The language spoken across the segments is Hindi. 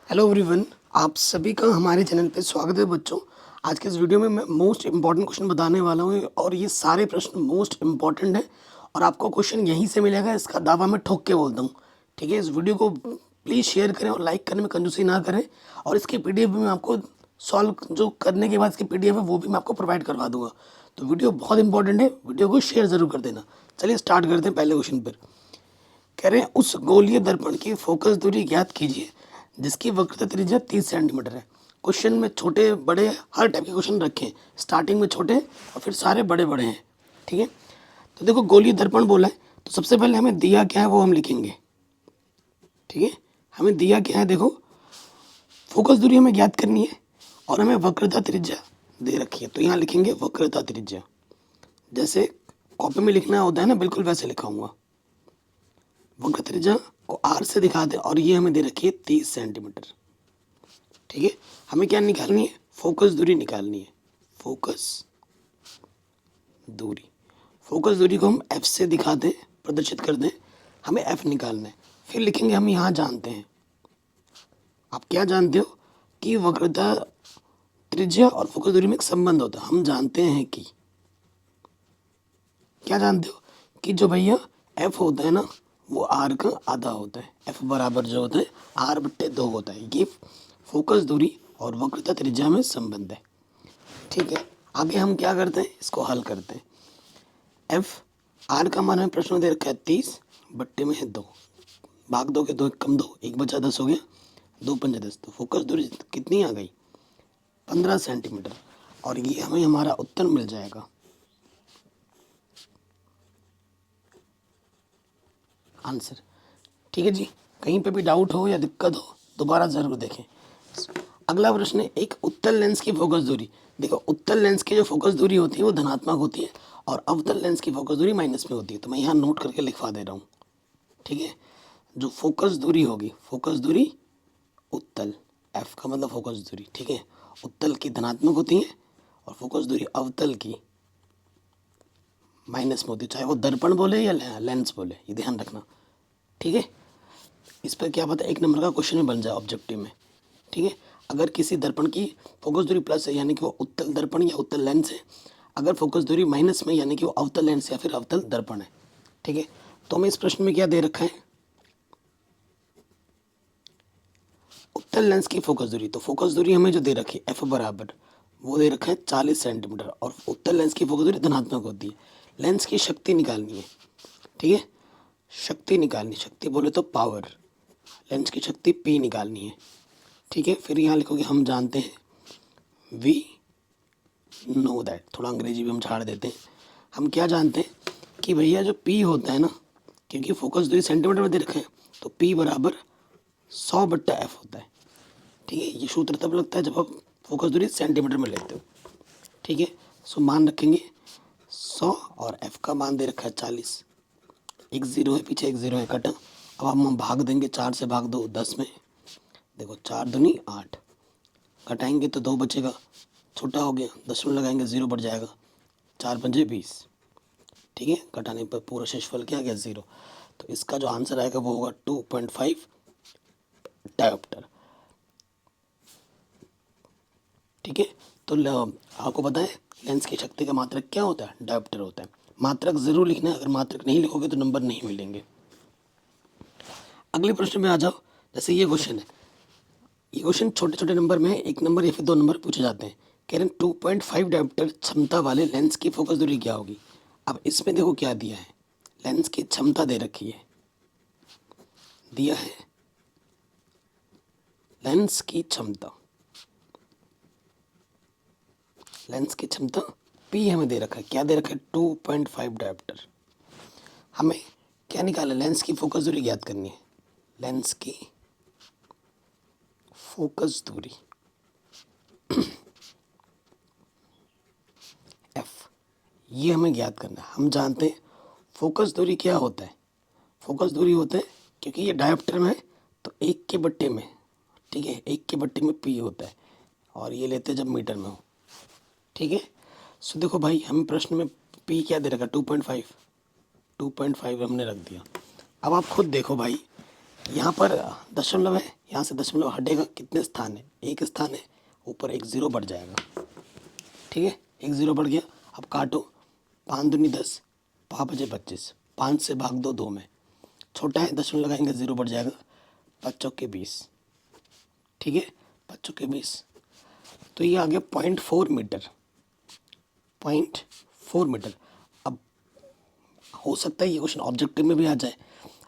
हेलो एवरीवन, आप सभी का हमारे चैनल पे स्वागत है बच्चों। आज के इस वीडियो में मैं मोस्ट इम्पॉर्टेंट क्वेश्चन बताने वाला हूँ और ये सारे प्रश्न मोस्ट इम्पॉर्टेंट हैं और आपको क्वेश्चन यहीं से मिलेगा, इसका दावा मैं ठोक के बोलता हूँ। ठीक है, इस वीडियो को प्लीज़ शेयर करें और लाइक करने में कंजूसी ना करें। और इसकी पीडीएफ भी मैं आपको सॉल्व जो करने के बाद इसकी पीडीएफ है वो भी मैं आपको प्रोवाइड करवा दूंगा। तो वीडियो बहुत इंपॉर्टेंट है, वीडियो को शेयर ज़रूर कर देना। चलिए स्टार्ट करते हैं पहले क्वेश्चन पर। कह रहे हैं उस गोलीय दर्पण की फोकस दूरी ज्ञात कीजिए जिसकी वक्रता त्रिज्या 30 सेंटीमीटर है। क्वेश्चन में छोटे बड़े हर टाइप के क्वेश्चन रखें, स्टार्टिंग में छोटे और फिर सारे बड़े बड़े हैं। ठीक है, तो देखो गोलीय दर्पण बोला है तो सबसे पहले हमें दिया क्या है वो हम लिखेंगे। ठीक है, हमें दिया क्या है, देखो फोकस दूरी हमें ज्ञात करनी है और हमें वक्रता त्रिज्या दे रखी है, तो यहाँ लिखेंगे वक्रता त्रिज्या। जैसे कॉपी में लिखना होता है ना, बिल्कुल वैसे लिखाऊंगा। वक्र त्रिज्या को आर से दिखा दे और ये हमें दे रखी है 30 सेंटीमीटर। ठीक है, हमें क्या निकालनी है, फोकस दूरी निकालनी है। फोकस दूरी, फोकस दूरी को हम एफ से दिखा दें, प्रदर्शित कर दें, हमें एफ निकालना है। फिर लिखेंगे हम यहाँ जानते हैं, आप क्या जानते हो कि वक्रता त्रिज्या और फोकस दूरी में एक संबंध होता है। हम जानते हैं कि क्या जानते हो कि जो भैया एफ होता है ना वो आर का आधा होता है। एफ बराबर जो होता है आर बट्टे 2 होता है। ये फोकस दूरी और वक्रता त्रिज्या में संबंध है। ठीक है, आगे हम क्या करते हैं, इसको हल करते हैं। एफ आर का मान हमें प्रश्न में दे रखा है 30 बट्टे में है 2, भाग 2 के 2 कम 2, 1 बचा 10 हो गया, 2 पंजे 10। तो फोकस दूरी कितनी आ गई, 15 सेंटीमीटर। और ये हमें हमारा उत्तर मिल जाएगा, आंसर। ठीक है जी, कहीं पे भी डाउट हो या दिक्कत हो दोबारा ज़रूर देखें। अगला प्रश्न है, एक उत्तल लेंस की फोकस दूरी। देखो उत्तल लेंस की जो फोकस दूरी होती है वो धनात्मक होती है और अवतल लेंस की फोकस दूरी माइनस में होती है। तो मैं यहाँ नोट करके लिखवा दे रहा हूँ। ठीक है, जो फोकस दूरी होगी, फोकस दूरी उत्तल, एफ का मतलब फोकस दूरी। ठीक है, उत्तल की धनात्मक होती है और फोकस दूरी अवतल की माइनस में होती है, चाहे वो दर्पण बोले या लेंस बोले, ये ध्यान रखना। ठीक है, इस पर क्या पता 1 नंबर का क्वेश्चन में बन जाए ऑब्जेक्टिव में। ठीक है, अगर किसी दर्पण की फोकस दूरी प्लस है यानी कि वो उत्तल दर्पण या उत्तल लेंस है, अगर फोकस दूरी माइनस में यानी कि वो अवतल लेंस या फिर अवतल दर्पण है। ठीक है, तो हमें इस प्रश्न में क्या दे रखा है, उत्तल लेंस की फोकस दूरी। तो फोकस दूरी हमें जो दे रखी है एफ बराबर वो दे रखा है 40 सेंटीमीटर और उत्तल लेंस की फोकस दूरी धनात्मक होती है। लेंस की शक्ति निकालनी है। ठीक है, शक्ति निकालनी, शक्ति बोले तो पावर, लेंस की शक्ति पी निकालनी है। ठीक है, फिर यहाँ लिखोगे हम जानते हैं, वी नो दैट, थोड़ा अंग्रेजी भी हम झाड़ देते हैं। हम क्या जानते हैं कि भैया जो पी होता है ना, क्योंकि फोकस दूरी सेंटीमीटर में दे रखा है तो पी बराबर 100 बट्टा एफ होता है। ठीक है, ये सूत्र तब लगता है जब आप फोकस दूरी सेंटीमीटर में लेते हो। ठीक है, सो मान रखेंगे 100 और एफ का मान दे रखा है 40। एक ज़ीरो है पीछे, एक ज़ीरो है कटा। अब हम भाग देंगे, 4 से भाग दो 10 में, देखो 4 दूनी 8, घटाएंगे तो 2 बचेगा, छोटा हो गया, 10 में लगाएंगे 0 बढ़ जाएगा, 4 पंजे 20। ठीक है, घटाने पर पूरा शेषफल क्या आ गया 0। तो इसका जो आंसर आएगा वो होगा 2.5 डायोप्टर। ठीक है, तो आपको पता है लेंस की शक्ति का मात्रक क्या होता है, डायोप्टर होता है। मात्रक जरूर लिखना है, अगर मात्रक नहीं लिखोगे तो नंबर नहीं मिलेंगे। अगले प्रश्न में आ जाओ। जैसे ये क्वेश्चन है, ये क्वेश्चन छोटे छोटे नंबर में 1 नंबर या फिर 2 नंबर पूछे जाते हैं। कह रहे हैं 2.5 डायोप्टर क्षमता वाले लेंस की फोकस दूरी क्या होगी। अब इसमें देखो क्या दिया है, लेंस की क्षमता दे रखी है, दिया है लेंस की क्षमता, लेंस की क्षमता पी हमें दे रखा है, क्या दे रखा है 2.5 डायोप्टर। हमें क्या निकालना है, लेंस की फोकस दूरी ज्ञात करनी है। लेंस की फोकस दूरी एफ, ये हमें ज्ञात करना है। हम जानते हैं फोकस दूरी क्या होता है, फोकस दूरी होता है क्योंकि ये डायोप्टर में है तो 1 के बट्टे में, ठीक है 1 के बट्टे में पी होता है और ये लेते हैं जब मीटर में हो। ठीक है, सो देखो भाई हमें प्रश्न में पी क्या दे रखा, 2.5 हमने रख दिया। अब आप खुद देखो भाई, यहाँ पर दशमलव है, यहाँ से दशमलव हटेगा, कितने स्थान है, एक स्थान है, ऊपर एक ज़ीरो बढ़ जाएगा। ठीक है, एक ज़ीरो बढ़ गया। अब काटो, 5 दूनी 10, 5 बजे 25, 5 से भाग दो 2 में, छोटा है दशमलव लगाएंगे ज़ीरो बढ़ जाएगा, 5 चौके 20। ठीक है, 5 चौके 20, तो ये आ गया 0.4 मीटर, 0.4 मीटर। अब हो सकता है ये क्वेश्चन ऑब्जेक्टिव में भी आ जाए।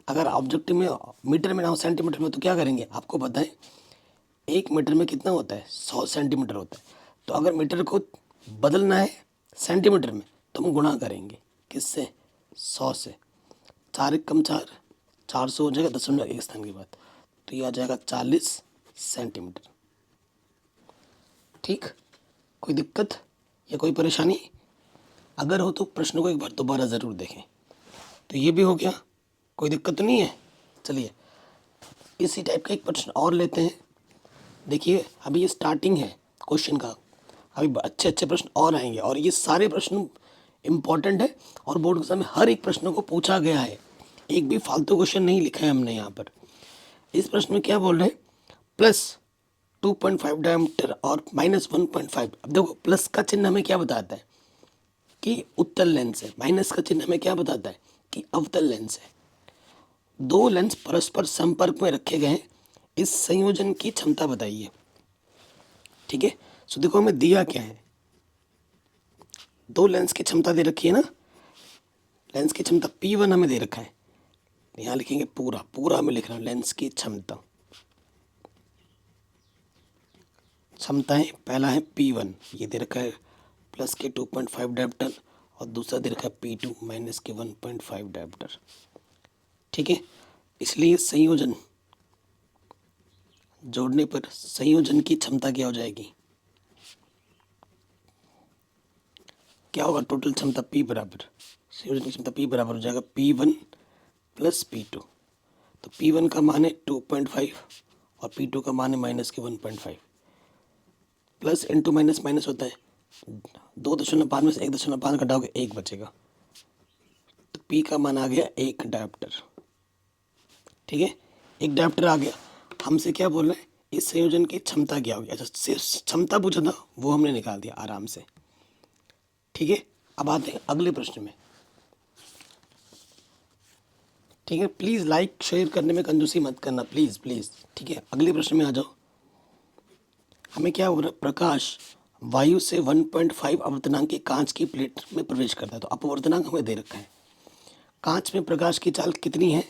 अगर ऑब्जेक्टिव में मीटर में ना हो, सेंटीमीटर में, तो क्या करेंगे आपको पता है, 1 मीटर में कितना होता है, 100 सेंटीमीटर होता है। तो अगर मीटर को बदलना है सेंटीमीटर में तो हम गुणा करेंगे, किससे, 100 से। 4 एक कम 4, 400 हो जाएगा दशमलव एक स्थान के बाद, तो ये आ जाएगा 40 सेंटीमीटर। ठीक, कोई दिक्कत या कोई परेशानी? अगर हो तो प्रश्न को एक बार दोबारा ज़रूर देखें। तो ये भी हो गया, कोई दिक्कत तो नहीं है। चलिए इसी टाइप का एक प्रश्न और लेते हैं। देखिए अभी ये स्टार्टिंग है क्वेश्चन का, अभी अच्छे अच्छे प्रश्न और आएंगे, और ये सारे प्रश्न इम्पॉर्टेंट है और बोर्ड एग्जाम में हर एक प्रश्न को पूछा गया है, एक भी फालतू क्वेश्चन नहीं लिखा है हमने यहाँ पर। इस प्रश्न में क्या बोल रहे हैं, +2.5 डायमीटर और -1.5। अब देखो प्लस का चिन्ह हमें क्या बताता है कि उत्तल लेंस है, माइनस का चिन्ह हमें क्या बताता है कि अवतल लेंस है। दो लेंस परस्पर संपर्क में रखे गए हैं, इस संयोजन की क्षमता बताइए। ठीक है, सो देखो हमें दिया क्या है, दो लेंस की क्षमता दे रखी है ना, लेंस की क्षमता P1 हमें दे रखा है, यहाँ लिखेंगे पूरा पूरा हमें लिख रहा हूँ, लेंस की क्षमता, क्षमताएं, पहला है P1 ये दे रखा है प्लस के 2.5 डायमीटर, और दूसरा दे रखा है P2 माइनस के 1.5 डायमीटर। ठीक है, इसलिए संयोजन जोड़ने पर संयोजन की क्षमता क्या हो जाएगी, क्या होगा, टोटल क्षमता P बराबर, संयोजन की क्षमता P बराबर हो जाएगा P1 प्लस P2। तो P1 का मान है 2.5 और P2 का मान है माइनस के 1.5। प्लस इंटू माइनस माइनस होता है, 2.5 में से 1.5 घटाओगे 1 बचेगा, तो P का मान आ गया 1 डायप्टर। ठीक है, 1 डायप्टर आ गया। हमसे क्या बोल रहे हैं, इस संयोजन की क्षमता क्या होगी। अच्छा, सिर्फ क्षमता पूछा था, वो हमने निकाल दिया आराम से। ठीक है, अब आते हैं अगले प्रश्न में। ठीक है, प्लीज़ लाइक शेयर करने में कंजूसी मत करना, प्लीज़ प्लीज़। ठीक है, अगले प्रश्न में आ जाओ। हमें क्या हो रहा है, प्रकाश वायु से 1.5 अपवर्तनांक की कांच की प्लेट में प्रवेश करता है। तो अपवर्तनांक हमें दे रखा है, कांच में प्रकाश की चाल कितनी है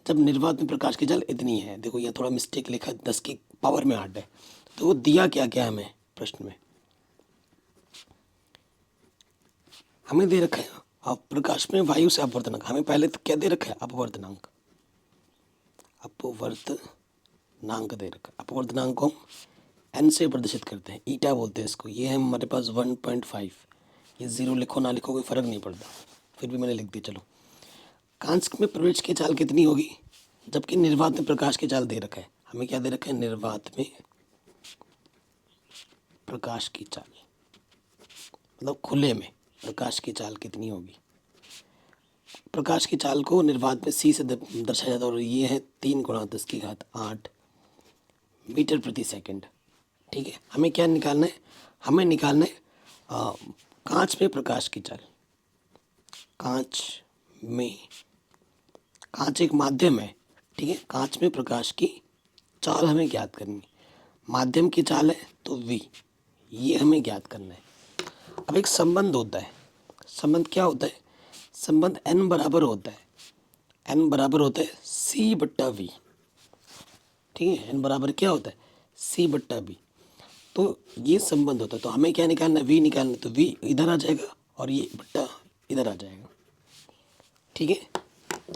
जब निर्वात में प्रकाश की चाल इतनी है। देखो यहाँ थोड़ा मिस्टेक लिखा है, 10 की पावर में 8 है। तो वो दिया क्या क्या हमें प्रश्न में, हमें दे रखा है अब प्रकाश में वायु से अपवर्तनांक, हमें पहले तो क्या दे रखा है, अपवर्तनांक, अपवर्तनांक दे रखा है। अपवर्तनांक को एन से प्रदर्शित करते हैं, ईटा बोलते हैं इसको। ये है हमारे पास 1.5, ये 0 लिखो ना लिखो कोई फ़र्क नहीं पड़ता, फिर भी मैंने लिख दी। चलो, कांच में प्रवेश की चाल कितनी होगी जबकि निर्वात में प्रकाश की चाल दे रखा है। हमें क्या दे रखा है, निर्वात में प्रकाश की चाल, मतलब खुले में प्रकाश की चाल कितनी होगी। प्रकाश की चाल को निर्वात में c से दर्शाया जाता है, और ये है 3 × 10⁸ मीटर प्रति सेकंड। ठीक है, हमें क्या निकालना है, हमें निकालना है कांच में प्रकाश की चाल। कांच एक माध्यम है। ठीक है, कांच में प्रकाश की चाल हमें ज्ञात करनी है। माध्यम की चाल है तो v, ये हमें ज्ञात करना है। अब एक संबंध होता है, संबंध क्या होता है, संबंध n बराबर होता है, n बराबर होता है c/v। ठीक है, n बराबर क्या होता है, c/v। तो ये संबंध होता है। तो हमें क्या निकालना है, v निकालना है। तो v इधर आ जाएगा और ये बट्टा इधर आ जाएगा। ठीक है,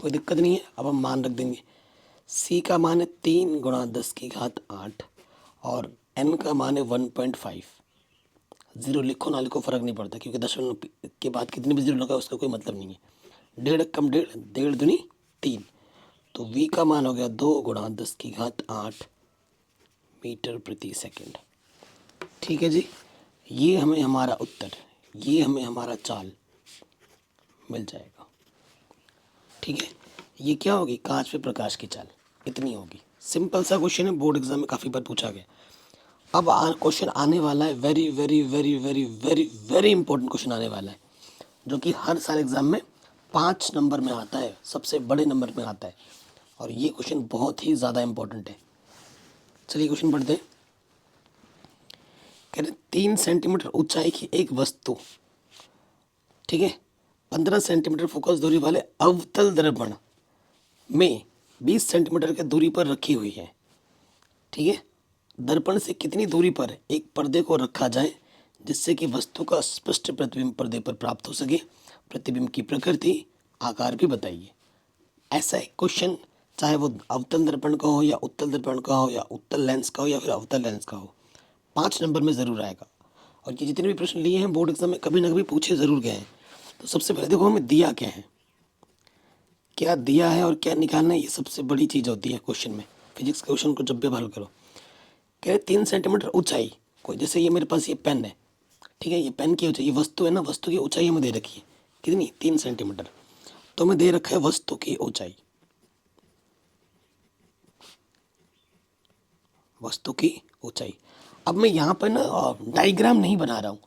कोई दिक्कत नहीं है। अब हम मान रख देंगे, c का मान है 3 × 10⁸ और n का मान है 1.5। 0 लिखो ना लिखो फ़र्क नहीं पड़ता, क्योंकि दशमलव के बाद कितने भी 0 लगा उसका कोई मतलब नहीं है। 1.5 कम 1.5, 1.5 दूनी 3, तो v का मान हो गया 2 × 10⁸ मीटर प्रति सेकंड। ठीक है जी, ये हमें हमारा उत्तर, ये हमें हमारा चाल मिल जाएगा। ठीक है, ये क्या होगी, कांच पे प्रकाश की चाल इतनी होगी, सिंपल सा क्वेश्चन है, बोर्ड एग्जाम में काफ़ी बार पूछा गया। अब क्वेश्चन आने वाला है, very very very very very very important question आने वाला है, जो कि हर साल एग्ज़ाम में 5 नंबर में आता है, सबसे बड़े नंबर में आता है, और ये क्वेश्चन बहुत ही ज़्यादा इंपॉर्टेंट है। चलिए क्वेश्चन पढ़ते हैं। कह रहे 3 सेंटीमीटर ऊंचाई की एक वस्तु, ठीक है, 15 सेंटीमीटर फोकस दूरी वाले अवतल दर्पण में 20 सेंटीमीटर की दूरी पर रखी हुई है, ठीक है। दर्पण से कितनी दूरी पर एक पर्दे को रखा जाए जिससे कि वस्तु का स्पष्ट प्रतिबिंब पर्दे पर प्राप्त हो सके, प्रतिबिंब की प्रकृति, आकार भी बताइए। ऐसा है क्वेश्चन, चाहे वो अवतल दर्पण का हो या उत्तल दर्पण का हो या उत्तल लेंस का हो या फिर अवतल लेंस का हो, 5 नंबर में ज़रूर आएगा। और ये जितने भी प्रश्न लिए हैं बोर्ड एग्जाम में कभी ना कभी पूछे ज़रूर गए हैं। तो सबसे पहले देखो हमें दिया क्या है, क्या दिया है और क्या निकालना है, ये सबसे बड़ी चीज़ होती है क्वेश्चन में। फिजिक्स के क्वेश्चन को जब भी हल करो, कह 3 सेंटीमीटर ऊंचाई, कोई जैसे ये मेरे पास ये पेन है, ठीक है, ये पेन की ऊंचाई, ये वस्तु है ना, वस्तु की ऊंचाई हमें दे रखी है कितनी, 3 सेंटीमीटर। तो हमें दे रखा है वस्तु की ऊंचाई, वस्तु की ऊंचाई। अब मैं यहाँ पर ना डायग्राम नहीं बना रहा हूँ।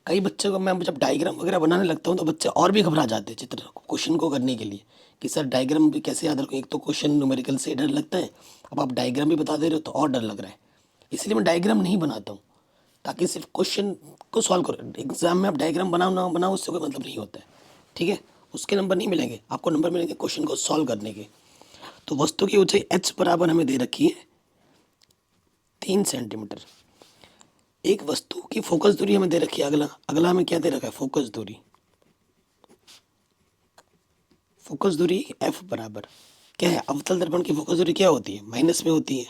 कई बच्चों को मैं जब डायग्राम वगैरह बनाने लगता हूँ तो बच्चे और भी घबरा जाते हैं चित्र क्वेश्चन को करने के लिए, कि सर डायग्राम भी कैसे याद रखूँ, एक तो क्वेश्चन न्यूमेरिकल से डर लगता है, अब आप डायग्राम भी बता दे रहे हो तो और डर लग रहा है। इसलिए मैं डायग्राम नहीं बनाता हूँ, ताकि सिर्फ क्वेश्चन को सॉल्व करो। एग्जाम में आप डायग्राम बनाओ ना बनाओ उससे कोई मतलब नहीं होता है, ठीक है। उसके नंबर नहीं मिलेंगे आपको, नंबर मिलेंगे क्वेश्चन को सॉल्व करने के। तो वस्तु की ऊंचाई h बराबर हमें दे रखी है 3 सेंटीमीटर। एक वस्तु की फोकस दूरी हमें दे रखी है, अगला अगला हमें क्या दे रखा है, फोकस दूरी। फोकस दूरी f बराबर क्या है, अवतल दर्पण की फोकस दूरी क्या होती है, माइनस में होती है।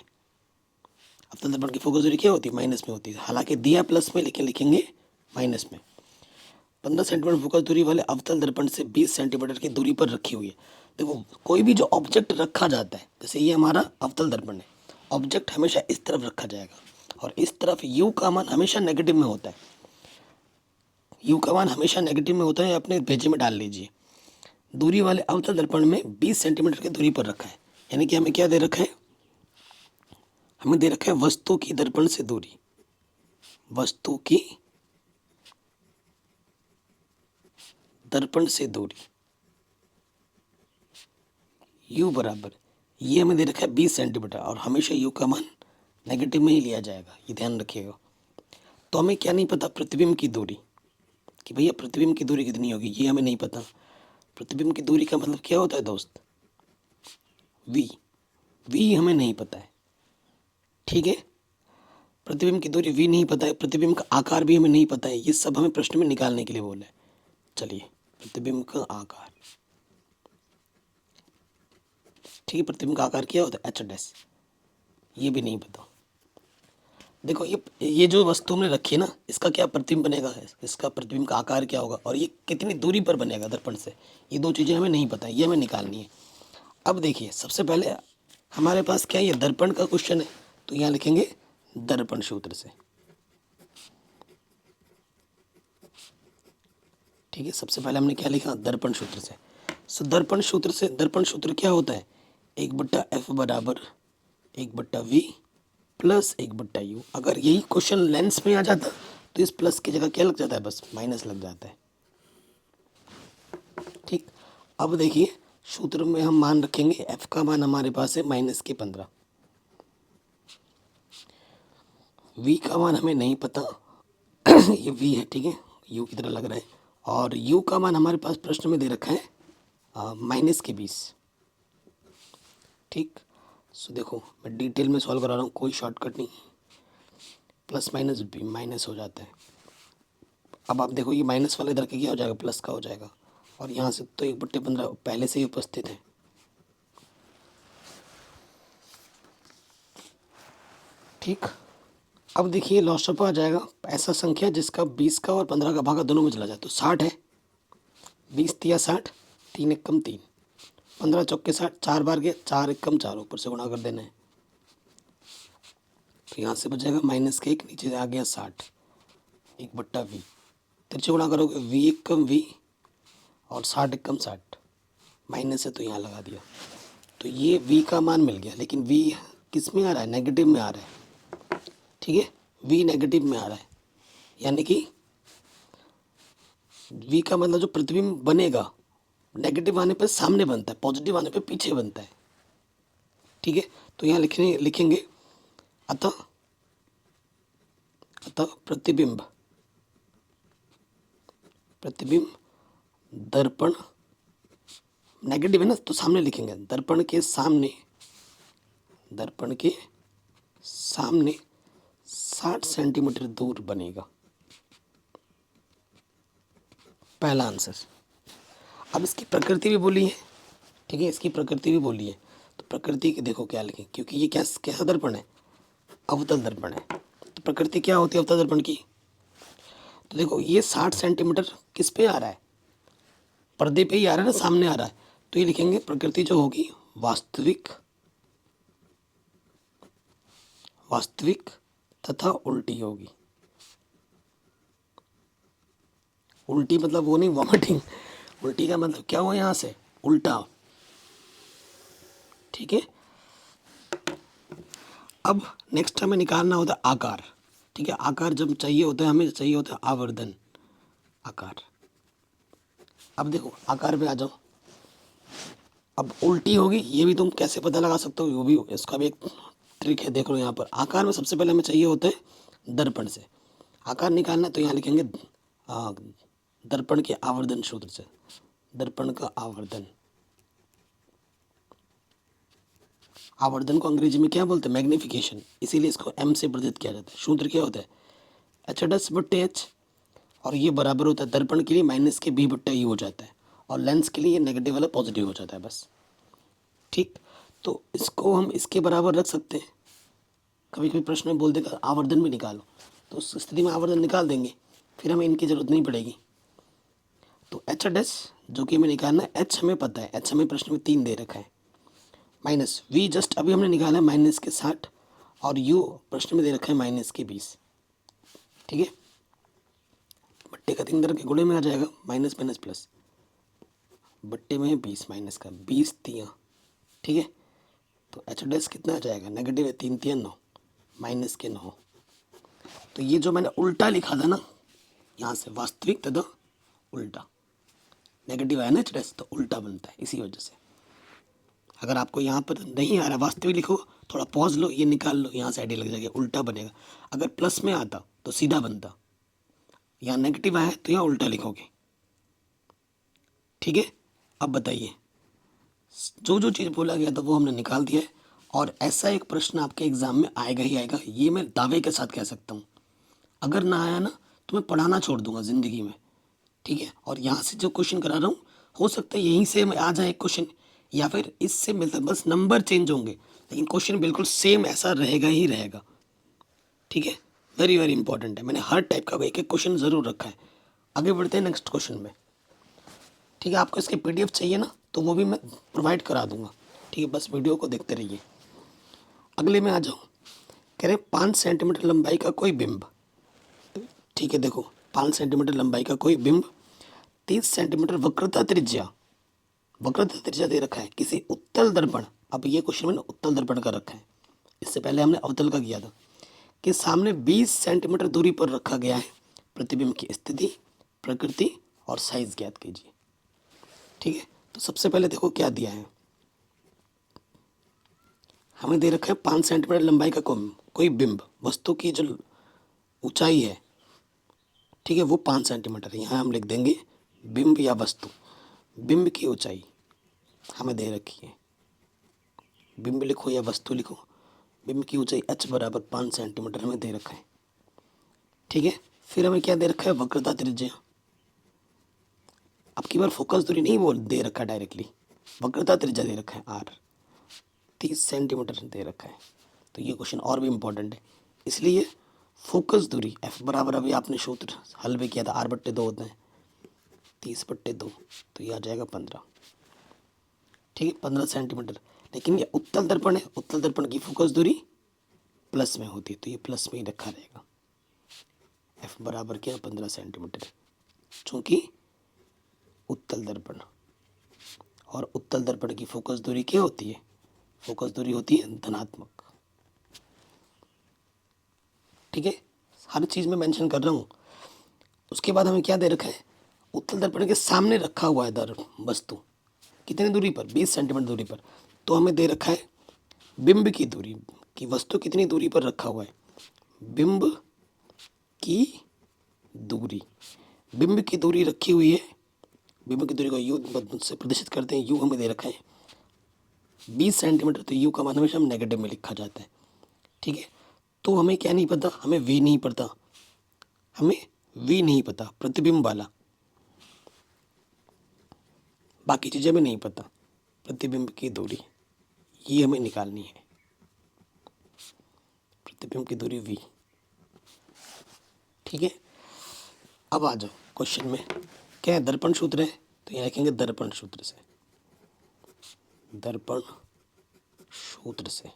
अवतल दर्पण की फोकस दूरी क्या होती है, माइनस में होती है। हालांकि दिया प्लस में लेकिन लिखेंगे माइनस में। 15 सेंटीमीटर फोकस दूरी वाले अवतल दर्पण से 20 सेंटीमीटर की दूरी पर रखी हुई है। देखो कोई भी जो ऑब्जेक्ट रखा जाता है, जैसे ये हमारा अवतल दर्पण है, ऑब्जेक्ट हमेशा इस तरफ रखा जाएगा और इस तरफ u का मान हमेशा नेगेटिव में होता है। u का मान हमेशा नेगेटिव में होता है, अपने पेज में डाल लीजिए। दूरी वाले अवतल दर्पण में 20 सेंटीमीटर की दूरी पर रखा है, यानी कि हमें क्या दे रखा है, हमें दे रखा है वस्तु की दर्पण से दूरी, वस्तु की दर्पण से दूरी u बराबर, ये हमें दे रखा है 20 सेंटीमीटर और हमेशा u का मान नेगेटिव में ही लिया जाएगा, ये ध्यान रखिएगा। तो हमें क्या नहीं पता, प्रतिबिंब की दूरी, कि भैया प्रतिबिंब की दूरी कितनी होगी, ये हमें नहीं पता। प्रतिबिंब की दूरी का मतलब क्या होता है दोस्त, v, v हमें नहीं पता है, ठीक है। प्रतिबिंब की दूरी v नहीं पता है, प्रतिबिंब का आकार भी हमें नहीं पता है, ये सब हमें प्रश्न में निकालने के लिए बोला है। चलिए प्रतिबिंब का आकार, ठीक है, प्रतिबिंब का आकार क्या होता है, एच डैश, ये भी नहीं पता। देखो ये जो वस्तु हमने रखी है ना, इसका क्या प्रतिबिंब बनेगा, इसका प्रतिबिंब का आकार क्या होगा और ये कितनी दूरी पर बनेगा दर्पण से, ये दो चीज़ें हमें नहीं पता, ये हमें निकालनी है। अब देखिए सबसे पहले हमारे पास क्या है, ये दर्पण का क्वेश्चन है, तो यहाँ लिखेंगे दर्पण सूत्र से, ठीक है। सबसे पहले हमने क्या लिखा, दर्पण सूत्र से। सो दर्पण सूत्र से, दर्पण सूत्र क्या होता है, 1/f बराबर 1/v प्लस 1/u। अगर यही क्वेश्चन लेंस में आ जाता तो इस प्लस की जगह क्या लग जाता है, बस माइनस लग जाता है, ठीक। अब देखिए सूत्र में हम मान रखेंगे, f का मान हमारे पास है -15, v का मान हमें नहीं पता ये v है, ठीक है, u की तरह लग रहा है, और u का मान हमारे पास प्रश्न में दे रखा है -20, ठीक। सो देखो मैं डिटेल में सॉल्व करा रहा हूँ, कोई शॉर्टकट नहीं, प्लस माइनस भी माइनस हो जाता है। अब आप देखो ये माइनस वाला इधर के क्या हो जाएगा, प्लस का हो जाएगा, और यहाँ से तो 1/15 पहले से ही उपस्थित है, ठीक। अब देखिए लॉसअप आ जाएगा, ऐसा संख्या जिसका 20 का और 15 का भागा दोनों में चला जाए, तो 60 है, 20 तिया 60, 3 एक कम 3, 15 चौके 60, 4 बार गए, 4 एक कम 4, ऊपर से गुणा कर देना है, तो यहाँ से बचेगा -1, नीचे से आ गया 60, 1/v, तिरछे गुणा करोगे v एक कम v और 60 एक कम 60, माइनस है तो यहाँ लगा दिया, तो ये v का मान मिल गया, लेकिन v किस में आ रहा है, नेगेटिव में आ रहा है, ठीक है, v नेगेटिव में आ रहा है, यानी कि v का मतलब जो प्रतिबिंब बनेगा नेगेटिव आने पे सामने बनता है, पॉजिटिव आने पे पीछे बनता है, ठीक है। तो यहाँ लिखेंगे अतः प्रतिबिंब दर्पण, नेगेटिव है ना तो सामने लिखेंगे, दर्पण के सामने 60 सेंटीमीटर दूर बनेगा, पहला आंसर। अब इसकी प्रकृति भी बोली है, ठीक है, इसकी प्रकृति भी बोली है, तो प्रकृति की देखो क्या लिखें, क्योंकि ये कैसा दर्पण है, अवतल दर्पण है, तो प्रकृति क्या होती है अवतल दर्पण की। तो देखो ये 60 सेंटीमीटर किस पे आ रहा है, पर्दे पे ही आ रहा है ना, सामने आ रहा है, तो ये लिखेंगे प्रकृति जो होगी वास्तविक तथा उल्टी होगी। उल्टी मतलब वो नहीं वॉमिटिंग, उल्टी का मतलब क्या हुआ यहाँ से, उल्टा, ठीक है। अब नेक्स्ट हमें निकालना होता है आकार, ठीक है, आकार जब चाहिए होता है, हमें चाहिए होता है आवर्धन आकार। अब देखो आकार पे आ जाओ, अब उल्टी होगी ये भी तुम कैसे पता लगा सकते हो, वो भी इसका भी एक ट्रिक है, देख लो यहाँ पर आकार में सबसे पहले हमें चाहिए होता है दर्पण से आकार निकालना, तो यहाँ लिखेंगे दर्पण के आवर्धन सूत्र से, दर्पण का आवर्धन को अंग्रेजी में क्या बोलते हैं, मैग्निफिकेशन, इसीलिए इसको m से वर्धित किया जाता है। सूत्र क्या होता है, h/h, और ये बराबर होता है दर्पण के लिए माइनस के b/e हो जाता है, और लेंस के लिए ये नेगेटिव वाला पॉजिटिव हो जाता है, बस, ठीक। तो इसको हम इसके बराबर रख सकते हैं, कभी कभी प्रश्न में बोल देगा आवर्धन भी निकालो, तो उस स्थिति में आवर्धन निकाल देंगे, फिर हमें इनकी जरूरत नहीं पड़ेगी। तो h/h जो कि हमें निकालना है, h हमें पता है, h हमें प्रश्न में 3 दे रखा है, माइनस v जस्ट अभी हमने निकाला है माइनस के 60, और u प्रश्न में दे रखा है माइनस के 20, ठीक है। बट्टे का 3 करके गुणे में आ जाएगा, माइनस माइनस प्लस, बट्टे में है 20 माइनस का 20 तियाँ, ठीक है। तो h/h कितना आ जाएगा, नेगेटिव है, 3 तियाँ 9, माइनस के 9। तो ये जो मैंने उल्टा लिखा था ना, यहाँ से वास्तविक तथा उल्टा, नेगेटिव है ना h/h तो उल्टा बनता है, इसी वजह से। अगर आपको यहाँ पर नहीं आ रहा वास्तविक लिखो, थोड़ा पॉज लो, ये निकाल लो, यहाँ से आइडिया लग जाएगा, उल्टा बनेगा। अगर प्लस में आता तो सीधा बनता, यहाँ नेगेटिव आया तो यहाँ उल्टा लिखोगे, ठीक है। अब बताइए, जो जो चीज़ बोला गया था वो हमने निकाल दिया है, और ऐसा एक प्रश्न आपके एग्जाम में आएगा ही आएगा, ये मैं दावे के साथ कह सकता हूँ। अगर ना आया ना तो मैं पढ़ाना छोड़ दूंगा ज़िंदगी में, ठीक है। और यहाँ से जो क्वेश्चन करा रहा हूँ, हो सकता है यहीं से आ जाए एक क्वेश्चन, या फिर इससे मिलता, बस नंबर चेंज होंगे, लेकिन क्वेश्चन बिल्कुल सेम ऐसा रहेगा ही रहेगा, ठीक है। वेरी वेरी इंपॉर्टेंट है, मैंने हर टाइप का एक एक क्वेश्चन ज़रूर रखा है। आगे बढ़ते हैं नेक्स्ट क्वेश्चन में, ठीक है। आपको इसके PDF चाहिए ना, तो वो भी मैं प्रोवाइड करा दूंगा, ठीक है, बस वीडियो को देखते रहिए। अगले में आ जाओ, कह रहे 5 सेंटीमीटर लंबाई का कोई बिंब, ठीक है, देखो 5 सेंटीमीटर लंबाई का कोई बिंब 30 सेंटीमीटर वक्रता त्रिज्या दे रखा है किसी उत्तल दर्पण, अब ये क्वेश्चन मैंने उत्तल दर्पण का रखा है, इससे पहले हमने अवतल का किया था, कि सामने 20 सेंटीमीटर दूरी पर रखा गया है, प्रतिबिंब की स्थिति, प्रकृति और साइज ज्ञात कीजिए, ठीक है। तो सबसे पहले देखो क्या दिया है, हमें दे रखा है 5 सेंटीमीटर लंबाई का कोई बिंब, वस्तु की जो ऊंचाई है, ठीक है, वो 5 सेंटीमीटर है। यहाँ हम लिख देंगे बिंब या वस्तु, बिंब की ऊंचाई हमें दे रखी है, बिंब लिखो या वस्तु लिखो, बिंब की ऊंचाई h बराबर 5 सेंटीमीटर हमें दे रखा है, ठीक है। फिर हमें क्या दे रखा है, वक्रता त्रिज्या, अब की बार फोकस दूरी नहीं बोल दे रखा डायरेक्टली, वक्रता त्रिज्या दे रखा है r, 30 सेंटीमीटर दे रखा है। तो ये क्वेश्चन और भी इम्पोर्टेंट है, इसलिए फोकस दूरी f बराबर, अभी आपने सूत्र हल भी किया था, r/2 होता है 30/2, तो ये आ जाएगा 15, ठीक है, 15 सेंटीमीटर। लेकिन ये उत्तल दर्पण है, उत्तल दर्पण की फोकस दूरी प्लस में होती है, तो ये प्लस में ही रखा रहेगा, f बराबर क्या 15 सेंटीमीटर, चूँकि उत्तल दर्पण, और उत्तल दर्पण की फोकस दूरी क्या होती है, फोकस दूरी होती है धनात्मक, ठीक है, हर चीज़ में मेंशन कर रहा हूँ। उसके बाद हमें क्या दे रखा है, उत्तल दर्पण के सामने रखा हुआ है वस्तु, कितनी दूरी पर, 20 सेंटीमीटर दूरी पर। तो हमें दे रखा है बिंब की दूरी, कि वस्तु कितनी दूरी पर रखा हुआ है, बिंब की दूरी। बिंब की दूरी रखी हुई है, बिंब की दूरी को यू से प्रदर्शित करते हैं, यू हमें दे रखा है 20 सेंटीमीटर। तो यू का मान हमेशा हम नेगेटिव में लिखा जाता है, ठीक है। तो हमें क्या नहीं पता, हमें वी नहीं पता, हमें वी नहीं पता प्रतिबिंब वाला, बाकी चीज़ें भी नहीं पता। प्रतिबिंब की दूरी ये हमें निकालनी है, प्रतिबिंब की दूरी वी, ठीक है। अब आ जाओ क्वेश्चन में, क्या है, दर्पण सूत्र है, तो यहाँ लिखेंगे दर्पण सूत्र से, दर्पण सूत्र से।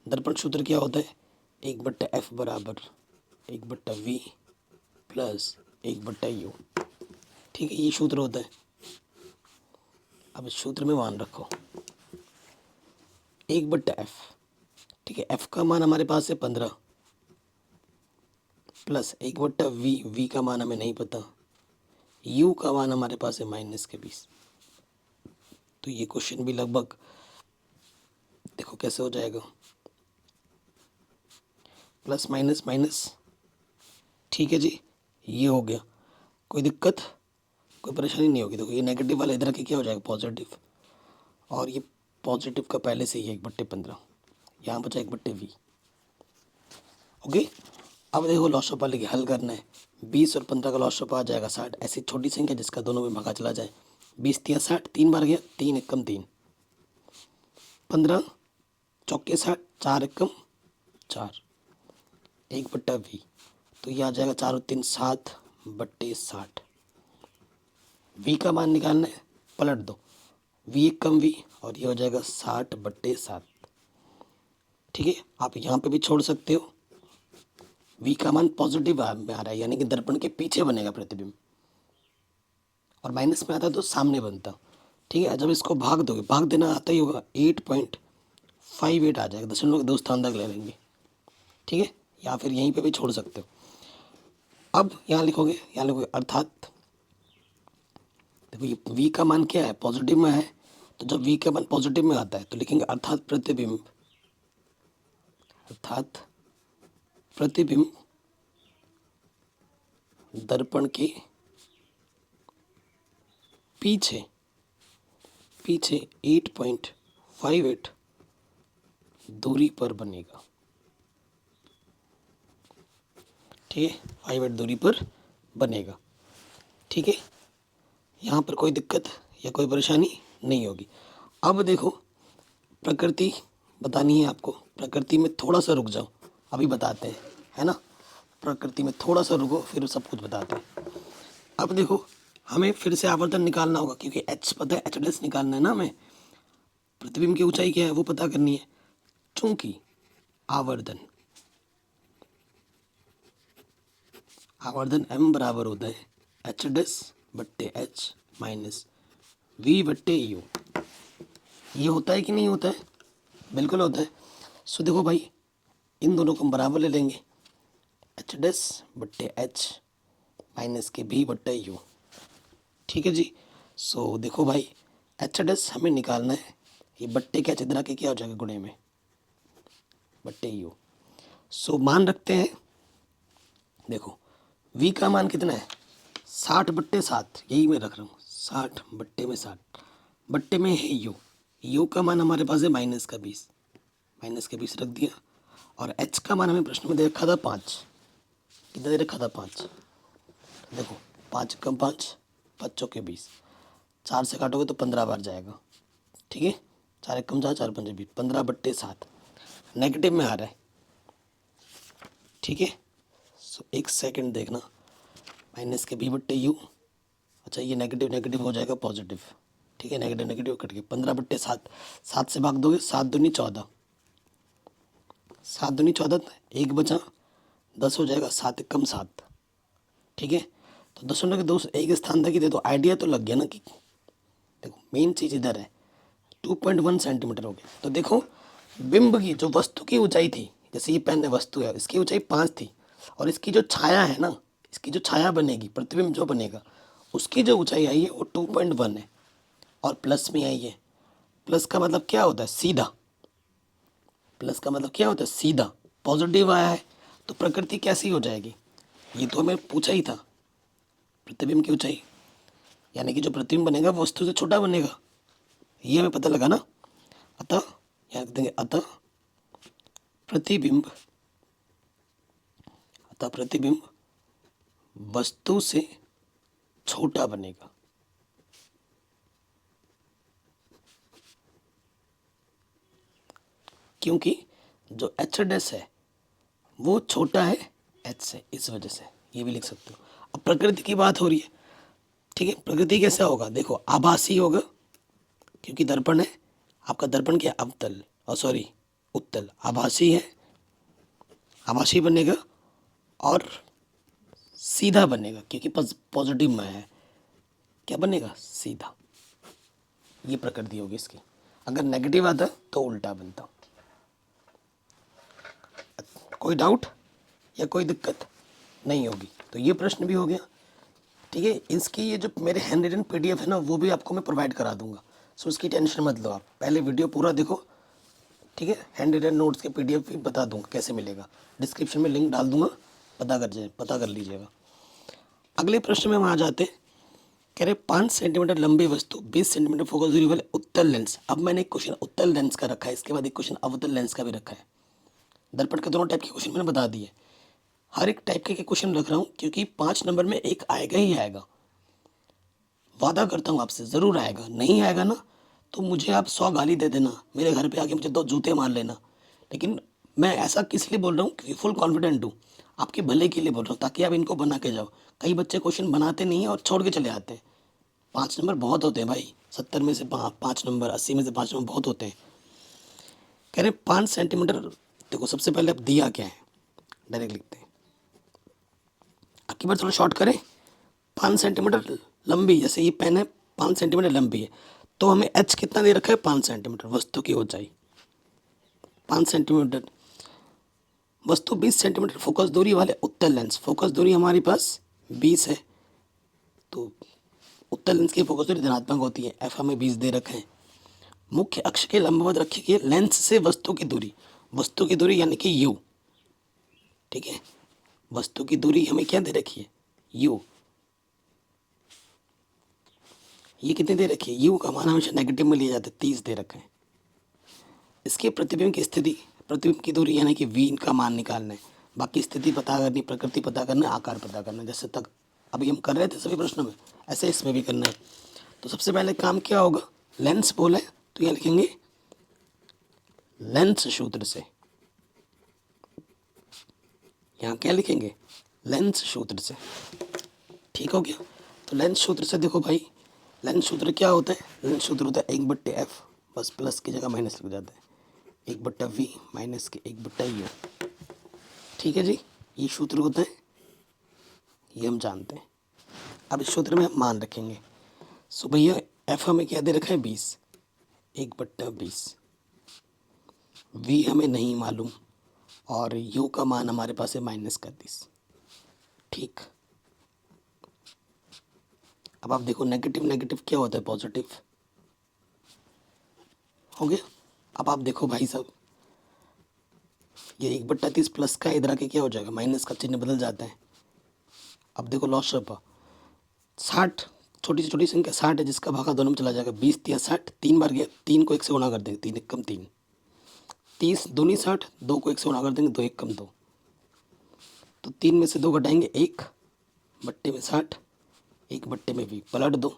दर्पण सूत्र क्या होता है, 1/f बराबर 1/v प्लस 1/u, ठीक है, ये सूत्र होता है। अब इस सूत्र में मान रखो 1/f, ठीक है, f का मान हमारे पास है 15 प्लस 1/v, v का मान हमें नहीं पता, u का मान हमारे पास है -20। तो ये क्वेश्चन भी लगभग देखो कैसे हो जाएगा, प्लस माइनस माइनस, ठीक है जी, ये हो गया। कोई दिक्कत, कोई परेशानी नहीं होगी। देखो ये नेगेटिव वाला इधर के क्या हो जाएगा पॉजिटिव, और ये पॉजिटिव का पहले से ही 1/15, यहाँ बचा 1/v। ओके, अब देखो लॉसअप वाले की हल करना है। 20 और 15 का लॉसअप आ जाएगा 60। ऐसी छोटी संख्या जिसका दोनों में भागा चला जाए, 20 3 60, 3 बार गया, 3 एकम 3, 15 चौके 60, 4 एकम 4, 1/v। तो ये आ जाएगा 4 और 3 7/60। v का मान निकालना है, पलट दो, v एकम v, और ये हो जाएगा 60/7, ठीक है। आप यहाँ पे भी छोड़ सकते हो, v का मान पॉजिटिव में आ रहा है, यानी कि दर्पण के पीछे बनेगा प्रतिबिंब, और माइनस में आता तो सामने बनता, ठीक है। जब इसको भाग दोगे, भाग देना आता ही होगा, 8.58 आ जाएगा, 0.2 स्थान तक ले लेंगे, ठीक है, या फिर यहीं पे भी छोड़ सकते हो। अब यहाँ लिखोगे, यहाँ लिखोगे अर्थात, देखो ये v का मान क्या है, पॉजिटिव में है, तो जब v का मान पॉजिटिव में आता है तो लिखेंगे अर्थात प्रतिबिंब, अर्थात प्रतिबिंब दर्पण के पीछे 8.58 दूरी पर बनेगा, ठीक है, 58 दूरी पर बनेगा, ठीक है। यहाँ पर कोई दिक्कत या कोई परेशानी नहीं होगी। अब देखो प्रकृति बतानी है आपको, प्रकृति में थोड़ा सा रुक जाओ, अभी बताते हैं, है ना, प्रकृति में थोड़ा सा रुको फिर सब कुछ बताते हैं। अब देखो हमें फिर से आवर्तन निकालना होगा, क्योंकि h पता है, h' निकालना है ना हमें, प्रतिबिंब की ऊंचाई क्या है वो पता करनी है। चूंकि आवर्धन m बराबर होता है h'/h माइनस v/u, ये होता है कि नहीं होता है, बिल्कुल होता है। सो देखो भाई, इन दोनों को हम बराबर ले लेंगे, h'/h माइनस के v/u, ठीक है जी। सो देखो भाई, h' हमें निकालना है, ये बट्टे क्या चित्रा के क्या हो जाएगा गुणे में /u। सो मान रखते हैं, देखो v का मान कितना है 60/7, यही मैं रख रहा हूँ, 60/60, बट्टे में है u का मान हमारे पास है -20 रख दिया, और h का मान हमें प्रश्न में दे रखा था 5, कितना दे रखा था 5, देखो 5 कम 5, 5 चौके 20, 4 से काटोगे तो 15 बार जाएगा, ठीक है, 4 कम 4, 4 5 20, 15/7 नेगेटिव में आ रहा है, ठीक है। सो एक सेकंड देखना, माइनस के v/u, अच्छा ये नेगेटिव नेगेटिव हो जाएगा पॉजिटिव, ठीक है, नेगेटिव नेगेटिव कट के 15/7, 7 से भाग दोगे, 7 दूनी 14, 7 दूनी 14, 1 बचा, 10 हो जाएगा, 7 कम 7, ठीक है। तो 10 एक स्थान तक ही दे दो, आइडिया तो लग गया ना, कि देखो मेन चीज़ इधर है, 2.1 सेंटीमीटर हो गया। तो देखो बिंब की जो वस्तु की ऊंचाई थी जैसे ये पेन है, वस्तु है, इसकी ऊंचाई 5 थी और इसकी जो छाया है ना, इसकी जो छाया बनेगी, प्रतिबिंब जो बनेगा, उसकी जो ऊंचाई आई है वो 2.1 है और प्लस में आई है। प्लस का मतलब क्या होता है? सीधा। प्लस का मतलब क्या होता है? सीधा। पॉजिटिव आया है तो प्रकृति कैसी हो जाएगी? ये तो हमें पूछा ही था, प्रतिबिंब की ऊंचाई, यानी कि जो प्रतिबिंब बनेगा वो वस्तु से छोटा बनेगा, ये हमें पता लगा ना। अतः यहाँ लिख देंगे अतः प्रतिबिंब, अतः प्रतिबिंब वस्तु से छोटा बनेगा। क्योंकि जो एच डैश है वो छोटा है एच से, इस वजह से ये भी लिख सकते हो। अब प्रकृति की बात हो रही है, ठीक है। प्रकृति कैसा होगा? देखो, आभासी होगा, क्योंकि दर्पण है। आपका दर्पण क्या? अवतल, और सॉरी उत्तल। आभासी है, आभासी बनेगा और सीधा बनेगा, क्योंकि पॉजिटिव में है। क्या बनेगा? सीधा। ये प्रकृति होगी इसकी। अगर नेगेटिव आता तो उल्टा बनता। कोई डाउट या कोई दिक्कत नहीं होगी? तो ये प्रश्न भी हो गया, ठीक है। इसकी ये जो मेरे हैंड रिटन PDF है ना, वो भी आपको मैं प्रोवाइड करा दूंगा, सो उसकी टेंशन मत लो आप। पहले वीडियो पूरा देखो, ठीक है। हैंड रिटन नोट्स के PDF भी बता दूंगा कैसे मिलेगा, डिस्क्रिप्शन में लिंक डाल दूंगा, पता कर लीजिएगा। अगले प्रश्न में हम आ जाते हैं। कह रहे 5 सेंटीमीटर लंबी वस्तु 20 सेंटीमीटर फोकस दूरी वाले उत्तल लेंस। अब मैंने एक क्वेश्चन उत्तल लेंस का रखा है, इसके बाद एक क्वेश्चन अवतल लेंस का भी रखा है। दर्पण के दोनों टाइप के क्वेश्चन मैंने बता दिए। हर एक टाइप के क्वेश्चन रख रहा हूँ क्योंकि 5 नंबर में एक आएगा ही आएगा। वादा करता हूँ आपसे, ज़रूर आएगा। नहीं आएगा ना तो मुझे आप 100 गाली दे देना, मेरे घर पे आके मुझे 2 जूते मार लेना। लेकिन मैं ऐसा किस लिए बोल रहा हूँ? क्योंकि फुल कॉन्फिडेंट हूँ, आपके भले के लिए बोल रहा हूँ, ताकि आप इनको बना के जाओ। कई बच्चे क्वेश्चन बनाते नहीं हैं और छोड़ के चले आते हैं। 5 नंबर बहुत होते हैं भाई, 70 में से 5 नंबर, 80 में से 5 नंबर बहुत होते हैं। कह रहे 5 सेंटीमीटर। देखो, सबसे पहले अब दिया क्या है, डायरेक्ट लिखते हैं। आपकी बार थोड़ा शॉर्ट करें। 5 सेंटीमीटर लंबी, जैसे ये पेन है 5 सेंटीमीटर लंबी है, तो हमें एच कितना दे रखा है? 5 सेंटीमीटर वस्तु की ऊंचाई, 5 सेंटीमीटर। वस्तु 20 सेंटीमीटर फोकस दूरी वाले उत्तल लेंस। फोकस दूरी हमारे पास 20 है, तो उत्तल लेंस की फोकस दूरी धनात्मक होती है। एफ हमें 20 दे रखे हैं। मुख्य अक्ष के लंबवत रखी गई लेंस से वस्तु की दूरी, वस्तु की दूरी यानी कि यू, ठीक है। वस्तु की दूरी हमें क्या दे रखी है? यू। ये कितनी दे रखी है? यू का मान हमेशा नेगेटिव में लिया जाता है, 30 दे रखा है। इसके प्रतिबिंब की स्थिति, प्रतिबिंब की दूरी यानी कि वी का मान निकालना है। बाकी स्थिति पता करनी, प्रकृति पता करना, आकार पता करना, जैसे तक अभी हम कर रहे थे सभी प्रश्नों में, ऐसे इसमें भी करना है। तो सबसे पहले काम क्या होगा? लेंस बोला है तो यहाँ लिखेंगे लेंस सूत्र से। यहाँ क्या लिखेंगे? लेंस सूत्र से। ठीक हो गया? तो लेंस सूत्र से देखो भाई, लेंस सूत्र क्या होता है? लेंस सूत्र होता है 1/f, बस प्लस की जगह माइनस लग जाता है। 1/v माइनस के 1/u। ठीक है जी, ये सूत्र होता है, ये हम जानते हैं। अब इस सूत्र में हम मान रखेंगे। सो भैया एफ हमें क्या दे रखा है? 20, 1/20। वी हमें नहीं मालूम और यू का मान हमारे पास है -30। ठीक। अब आप देखो, नेगेटिव नेगेटिव क्या होता है? पॉजिटिव। हो गया? अब आप देखो भाई साहब, ये 1/30 प्लस का इधर आके क्या हो जाएगा? माइनस का चिन्ह बदल जाता है। अब देखो लॉस ऑफ 60, छोटी से छोटी संख्या 60 है, जिसका भागा दोनों में चला जाएगा। 20 या 60, 3 बार गया, 3 को 1 से गुणा कर देंगे, 3 1 कम 3, 30 दूनी 60, 2 को 1 से गुणा कर देंगे, 2 1 कम 2, तो 3 में से 2 घटाएंगे, 1 बट्टे में 60, 1 बट्टे में वी, पलट दो,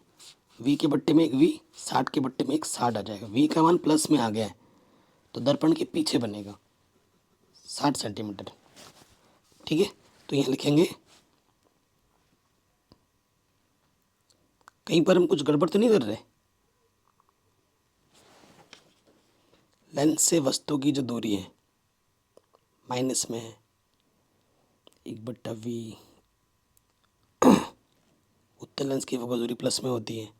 वी के बट्टे में एक वी, 60 के बट्टे में एक 60 आ जाएगा। वी का मान प्लस में आ गया है तो दर्पण के पीछे बनेगा 60 सेंटीमीटर। ठीक है, तो यहाँ लिखेंगे, कहीं पर हम कुछ गड़बड़ तो नहीं कर रहे? लेंस से वस्तु की जो दूरी है माइनस में है, 1/v। उत्तल लेंस की फोकस दूरी प्लस में होती है।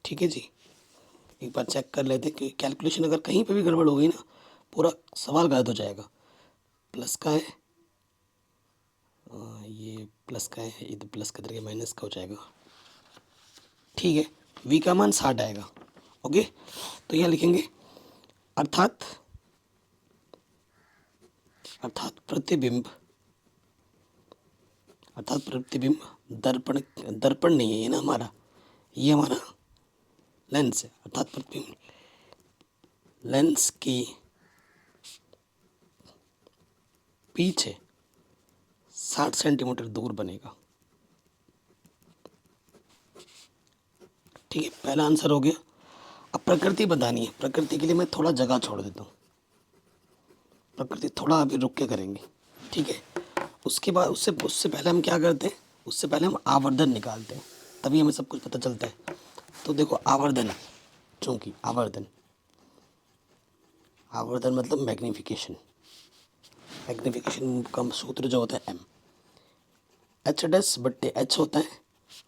ठीक है जी, एक बार चेक कर लेते हैं कि कैलकुलेशन अगर कहीं पे भी गड़बड़ हो गई ना पूरा सवाल गलत हो जाएगा। प्लस का है, ये प्लस का है, ये तो प्लस का तरह माइनस का हो जाएगा। ठीक है, v का मान 60 आएगा। ओके, तो यहाँ लिखेंगे अर्थात प्रतिबिंब दर्पण दर्पण नहीं है ये ना हमारा, ये हमारा लेंस है। अर्थात प्रतिबिंब लेंस की पीछे 60 सेंटीमीटर दूर बनेगा। ठीक है, पहला आंसर हो गया। अब प्रकृति बतानी है, प्रकृति के लिए मैं थोड़ा जगह छोड़ देता हूँ, प्रकृति थोड़ा अभी रुक के करेंगे। ठीक है, उसके बाद उससे पहले हम क्या करते हैं, उससे पहले हम आवर्धन निकालते हैं, तभी हमें सब कुछ पता चलता है। तो देखो आवर्धन, चूंकि आवर्धन मतलब मैग्नीफिकेशन का सूत्र जो होता है m, h' बट्टे h होता है।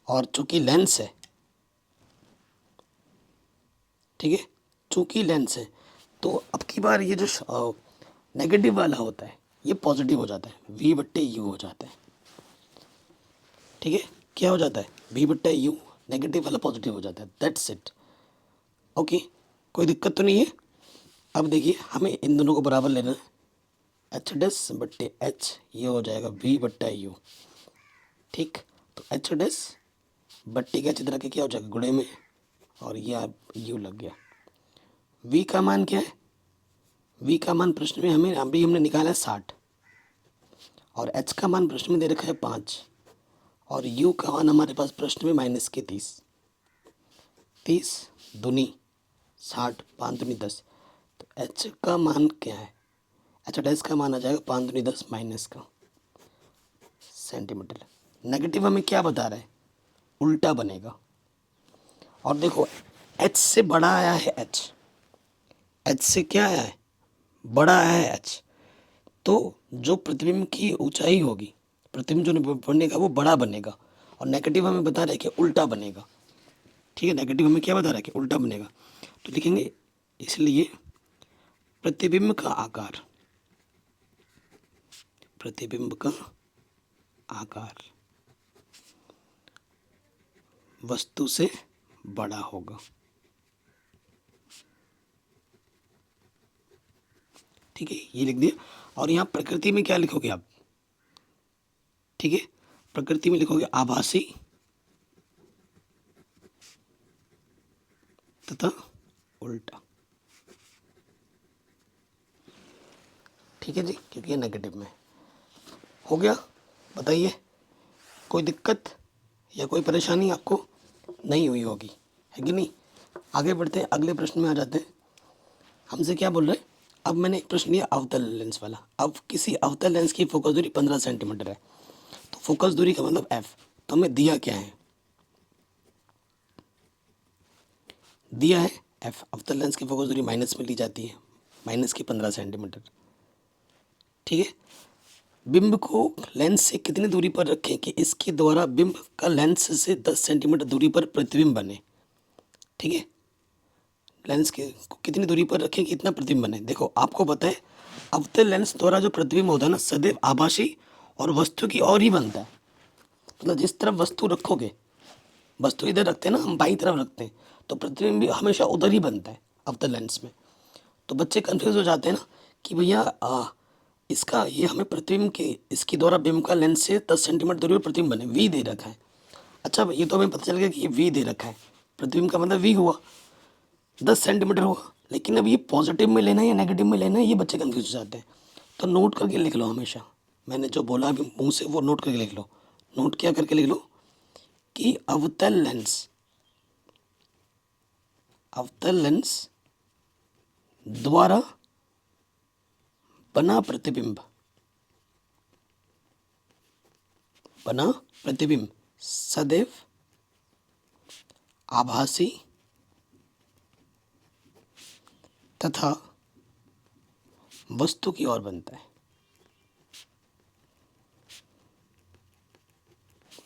और चूंकि लेंस है, ठीक है, चूंकि लेंस है तो अब की बार ये जो नेगेटिव वाला होता है ये पॉजिटिव हो जाता है, v बट्टे u हो जाता है। ठीक है, क्या हो जाता है, v बट्टे u, नेगेटिव वाला पॉजिटिव हो जाता है। That's it. ओके, कोई दिक्कत तो नहीं है। अब देखिए हमें इन दोनों को बराबर लेना है, h' बट्टे h, ये हो जाएगा v बट्टा u। ठीक, तो h' बट्टे का चित्र के क्या हो जाएगा गुणे में, और ये u लग गया। v का मान क्या है, v का मान प्रश्न में हमें अभी हमने निकाला है 60, और h का मान प्रश्न में दे रखा है 5, और u का मान हमारे पास प्रश्न में माइनस के 30। 30 दूनी 60, 5 दूनी 10, तो h का मान क्या है, h' का मान आ जाएगा 5 दूनी 10 माइनस का सेंटीमीटर। नेगेटिव हमें क्या बता रहा है, उल्टा बनेगा। और देखो h से बड़ा आया है h से क्या आया है, बड़ा आया है h, तो जो प्रतिबिंब की ऊंचाई होगी, प्रतिबिंब जो बनेगा वो बड़ा बनेगा, और नेगेटिव हमें बता रहा है कि उल्टा बनेगा। ठीक है, नेगेटिव हमें क्या बता रहा है कि उल्टा बनेगा। तो लिखेंगे इसलिए प्रतिबिंब का आकार, प्रतिबिंब का आकार वस्तु से बड़ा होगा। ठीक है, ये लिख दिया। और यहाँ प्रकृति में क्या लिखोगे आप, ठीक है, प्रकृति में लिखोगे आभासी तथा उल्टा। ठीक है जी, क्योंकि ये नेगेटिव में हो गया। बताइए कोई दिक्कत या कोई परेशानी आपको नहीं हुई होगी, है कि नहीं। आगे बढ़ते हैं, अगले प्रश्न में आ जाते हैं। हमसे क्या बोल रहे हैं, अब मैंने एक प्रश्न लिया अवतल लेंस वाला। अब किसी अवतल लेंस की फोकस दूरी 15 सेंटीमीटर है, तो फोकस दूरी का मतलब f, तो हमें दिया क्या है, दिया है f। अवतल लेंस की फोकस दूरी माइनस में ली जाती है, माइनस की 15 सेंटीमीटर। ठीक है, बिंब को लेंस से कितनी दूरी पर रखें कि इसके द्वारा बिंब का लेंस से 10 सेंटीमीटर दूरी पर प्रतिबिंब बने। ठीक है, लेंस के को कितनी दूरी पर रखें कि इतना प्रतिबिंब बने। देखो आपको पता है अवतल लेंस द्वारा जो प्रतिबिंब होता है ना सदैव आभासी और वस्तु की ओर ही बनता है। मतलब जिस तरफ वस्तु रखोगे, वस्तु इधर रखते हैं ना हम, बाई तरफ रखते हैं, तो प्रतिबिंब भी हमेशा उधर ही बनता है अवतल लेंस में। तो बच्चे कंफ्यूज हो जाते हैं ना कि भैया इसका ये हमें प्रतिबिंब के इसके द्वारा बिंब का लेंस से 10 सेंटीमीटर दूरी पर प्रतिबिंब बने, वी दे रखा है। अच्छा ये तो हमें पता चल गया कि ये वी दे रखा है, प्रतिबिंब का मतलब वी हुआ, 10 सेंटीमीटर हुआ। लेकिन अब ये पॉजिटिव में लेना है या नेगेटिव में लेना है, ये बच्चे कंफ्यूज हो जाते हैं। तो नोट करके लिख लो हमेशा, मैंने जो बोला अभी मुंह से वो नोट करके लिख लो। नोट क्या करके लिख लो कि अवतल लेंस द्वारा बना प्रतिबिंब सदैव आभासी तथा वस्तु की ओर बनता है,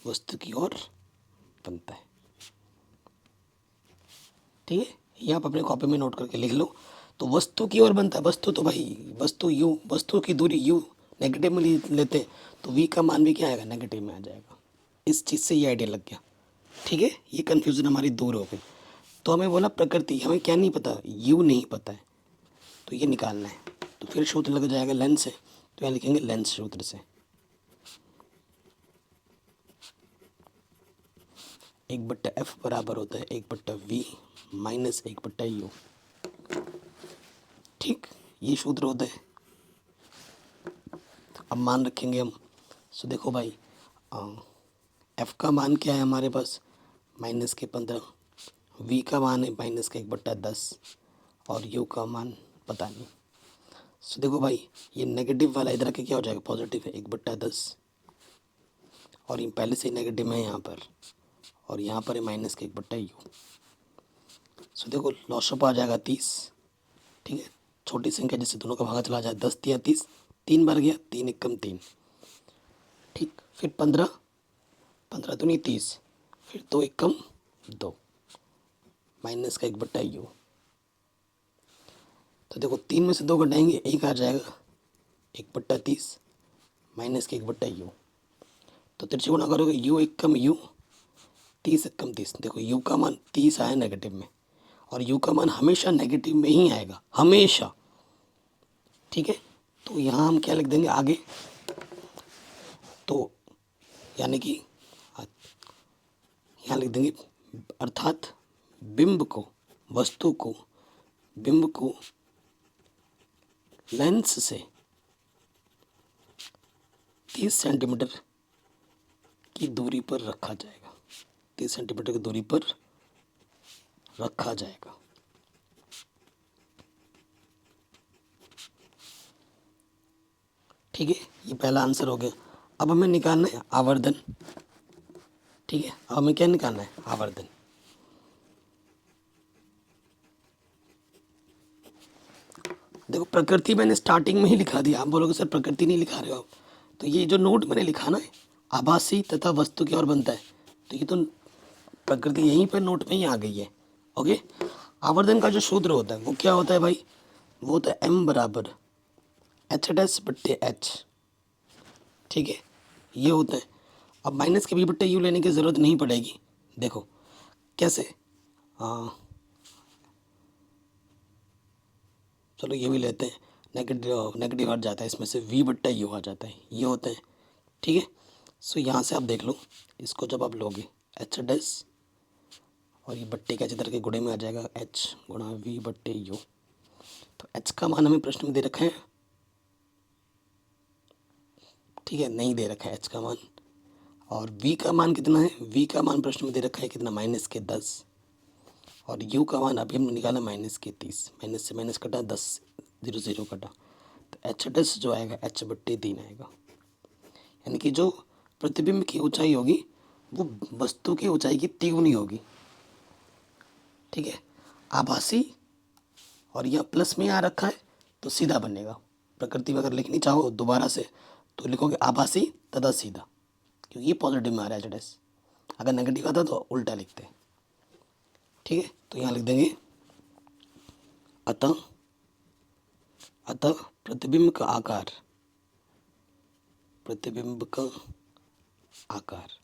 वस्तु की ओर बनता है। ठीक है, ये आप अपने कॉपी में नोट करके लिख लो। तो वस्तु की ओर बनता है, वस्तु तो भाई वस्तु यू, वस्तु की दूरी यू नेगेटिव में लेते हैं तो v का मान भी क्या आएगा, नेगेटिव में आ जाएगा। इस चीज़ से ये आइडिया लग गया, ठीक है। ये कन्फ्यूज़न हमारी दूर हो गई। तो हमें बोला प्रकृति, हमें क्या नहीं पता, यू नहीं पता है, तो ये निकालना है। तो फिर सूत्र लग जाएगा लेंस से, तो यहाँ लिखेंगे लेंस सूत्र से 1/f बराबर होता है 1/v माइनस 1/u। ठीक, ये सूत्र होता है। अब मान रखेंगे हम। सो देखो भाई, एफ का मान क्या है हमारे पास, -15, वी का मान है -1/10 और यू का मान पता नहीं। सो देखो भाई, ये नेगेटिव वाला इधर के क्या हो जाएगा, पॉजिटिव है 1/10, और ये पहले से ही नेगेटिव है यहाँ पर, और यहाँ पर है -1/u। सो देखो लॉसअप आ जाएगा 30, ठीक है। छोटी संख्या जिससे दोनों का भागा चला जाए, 10 या 30, 3 बार गया, 3 एकम 3, ठीक। फिर 15, 15 दूनी 30, फिर 2 एकम 2, -1/u। तो देखो 3 में से 2 घटाएंगे, 1 आ जाएगा 1/30 -1/u। तो तिरछे गुणा करोगे, u एकम u, 30 एकम 30। देखो u का मान 30 आया नेगेटिव में, और u का मान हमेशा नेगेटिव में ही आएगा, हमेशा, ठीक है। तो यहाँ हम क्या लिख देंगे आगे, तो यानी कि यहाँ लिख देंगे, अर्थात बिंब को, वस्तु को, बिंब को लेंस से 30 सेंटीमीटर की दूरी पर रखा जाएगा, 30 सेंटीमीटर की दूरी पर रखा जाएगा। ठीक है, ये पहला आंसर हो गया। अब हमें निकालना है आवर्धन, ठीक है। अब हमें क्या निकालना है, आवर्धन। देखो प्रकृति मैंने स्टार्टिंग में ही लिखा दिया, आप बोलोगे सर प्रकृति नहीं लिखा रहे हो आप, तो ये जो नोट मैंने लिखा ना, आभासी तथा वस्तु की ओर बनता है, तो ये तो प्रकृति यहीं पर नोट में ही आ गई है। ओके, आवर्धन का जो सूत्र होता है वो क्या होता है भाई, वो होता है m बराबर h'/h, ठीक है, ये होता है। अब माइनस के v/u लेने की ज़रूरत नहीं पड़ेगी। देखो कैसे, चलो ये भी लेते हैं, नेगेटिव हट जाता है, इसमें से v/u आ जाता है, ये होता है, ठीक है। सो यहाँ से आप देख लो, इसको जब आप लोगे h' और ये बट्टे के इधर के गुणे में आ जाएगा h गुणा v/u। तो h का मान हमें प्रश्न में दे रखा है, ठीक है, नहीं दे रखा है h का मान। और v का मान कितना है, v का मान प्रश्न में दे रखा है कितना, -10, और u का मान अभी हमने निकाला -30, माइनस से माइनस कटा, 10 0 0 कटा, तो h' जो आएगा h/3 आएगा। यानी कि जो प्रतिबिंब की ऊंचाई होगी वो वस्तु की ऊंचाई की तिगुनी होगी, ठीक है। आभासी और यह प्लस में आ रखा है तो सीधा बनेगा। प्रकृति में अगर लिखनी चाहो दोबारा से तो लिखोगे आभासी तथा सीधा, क्योंकि ये पॉजिटिव में आ रहा है h'। अगर नेगेटिव आता तो उल्टा लिखते, ठीक है। तो यहाँ लिख देंगे अतः प्रतिबिंब का आकार, प्रतिबिंब का आकार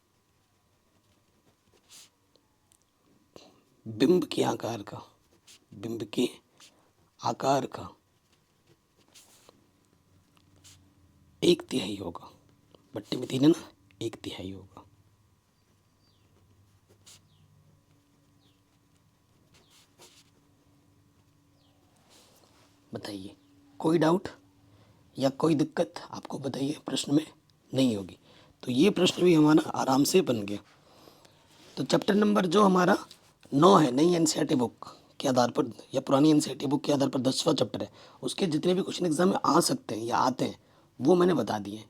बिंब के आकार का, बिंब के आकार का 1/3 होगा। बट्टे में 3 है ना, 1/3 होगा। बताइए कोई डाउट या कोई दिक्कत आपको बताइए, प्रश्न में नहीं होगी। तो ये प्रश्न भी हमारा आराम से बन गया। तो चैप्टर नंबर जो हमारा 9 है, नई एनसीईआरटी बुक के आधार पर या पुरानी एनसीईआरटी बुक के आधार पर 10वां चैप्टर है, उसके जितने भी क्वेश्चन एग्जाम में आ सकते हैं या आते हैं वो मैंने बता दिए,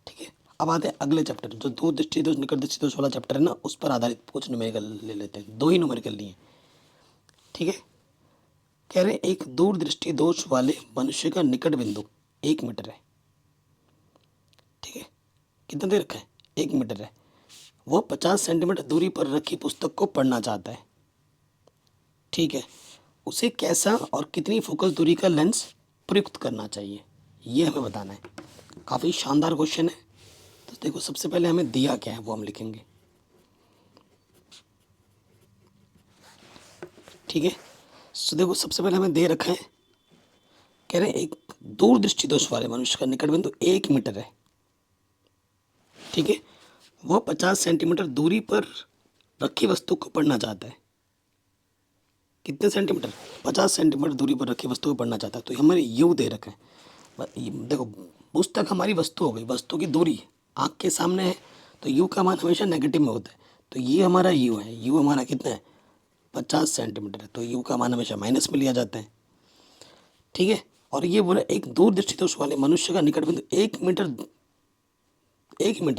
ठीक है। अब आते हैं अगले चैप्टर, जो दूर दृष्टि दोष निकट दृष्टि दोष वाला चैप्टर है ना, उस पर आधारित कुछ न्यूमेरिकल ले लेते हैं, 2 ही न्यूमेरिकल लिए, ठीक है। कह रहे हैं एक दूर दृष्टि दोष वाले मनुष्य का निकट बिंदु 1 मीटर है, ठीक है। कितना दे रखा है, 1 मीटर है। वो 50 सेंटीमीटर दूरी पर रखी पुस्तक को पढ़ना चाहता है, ठीक है, उसे कैसा और कितनी फोकस दूरी का लेंस प्रयुक्त करना चाहिए, ये हमें बताना है। काफ़ी शानदार क्वेश्चन है। तो देखो सबसे पहले हमें दिया क्या है वो हम लिखेंगे। ठीक है, तो देखो सबसे पहले हमें दे रखा है, कह रहे हैं एक दूरदृष्टि दोष वाले मनुष्य का निकट बिंदु 1 मीटर है। ठीक है, वह 50 सेंटीमीटर दूरी पर रखी वस्तु को पढ़ना चाहता है। कितने सेंटीमीटर? 50 सेंटीमीटर दूरी पर रखी वस्तु को पढ़ना चाहता है। तो हमारे यू दे रखा है। देखो पुस्तक हमारी वस्तु हो गई, वस्तु की दूरी आँख के सामने है, तो यू का मान हमेशा नेगेटिव में होता है। तो ये हमारा यू है, यू हमारा कितना है? 50 सेंटीमीटर है, तो यू का मान हमेशा माइनस में लिया जाता है। ठीक है, और ये बोला एक दूरदृष्टि दोष वाले मनुष्य का निकट बिंदु 1 मीटर